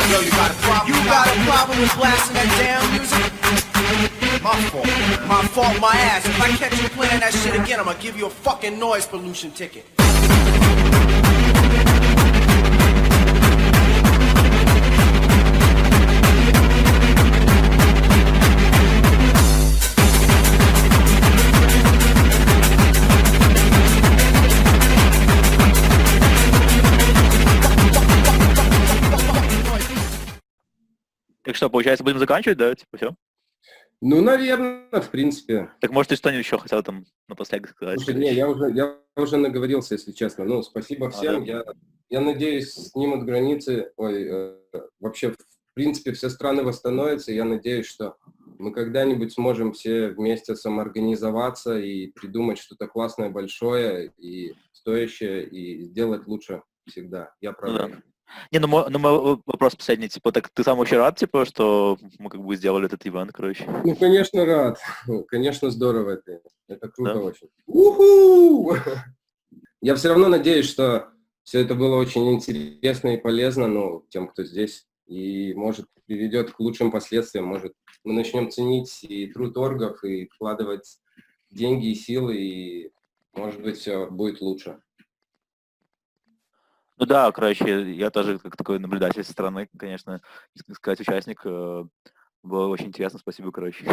Yo, you got a problem? You got a problem with blasting that damn music? My fault, man. My fault, my ass. If I catch you playing that shit again, I'm gonna give you a fucking noise pollution ticket. Так что, получается, будем заканчивать, да? Типа, все? Ну, наверное, в принципе. Так, может, ты что-нибудь еще хотел там напоследок сказать? Слушай, не, я уже наговорился, если честно. Ну, спасибо всем. Да. Я надеюсь, снимут границы. Вообще, в принципе, все страны восстановятся. Я надеюсь, что мы когда-нибудь сможем все вместе самоорганизоваться и придумать что-то классное, большое и стоящее, и сделать лучше всегда. Я прав. Да. Не, ну мой вопрос последний, типа, так ты сам вообще рад, типа, что мы как бы сделали этот ивент, короче? Ну, конечно, рад. Конечно, здорово это. Это круто Да. очень. У-ху! Я все равно надеюсь, что все это было очень интересно и полезно, ну, тем, кто здесь, и, может, приведет к лучшим последствиям, может, мы начнем ценить и труд оргов, и вкладывать деньги и силы, и, может быть, все будет лучше. Ну да, короче, я тоже как такой наблюдатель со стороны, конечно, сказать, участник. Было очень интересно, спасибо, короче.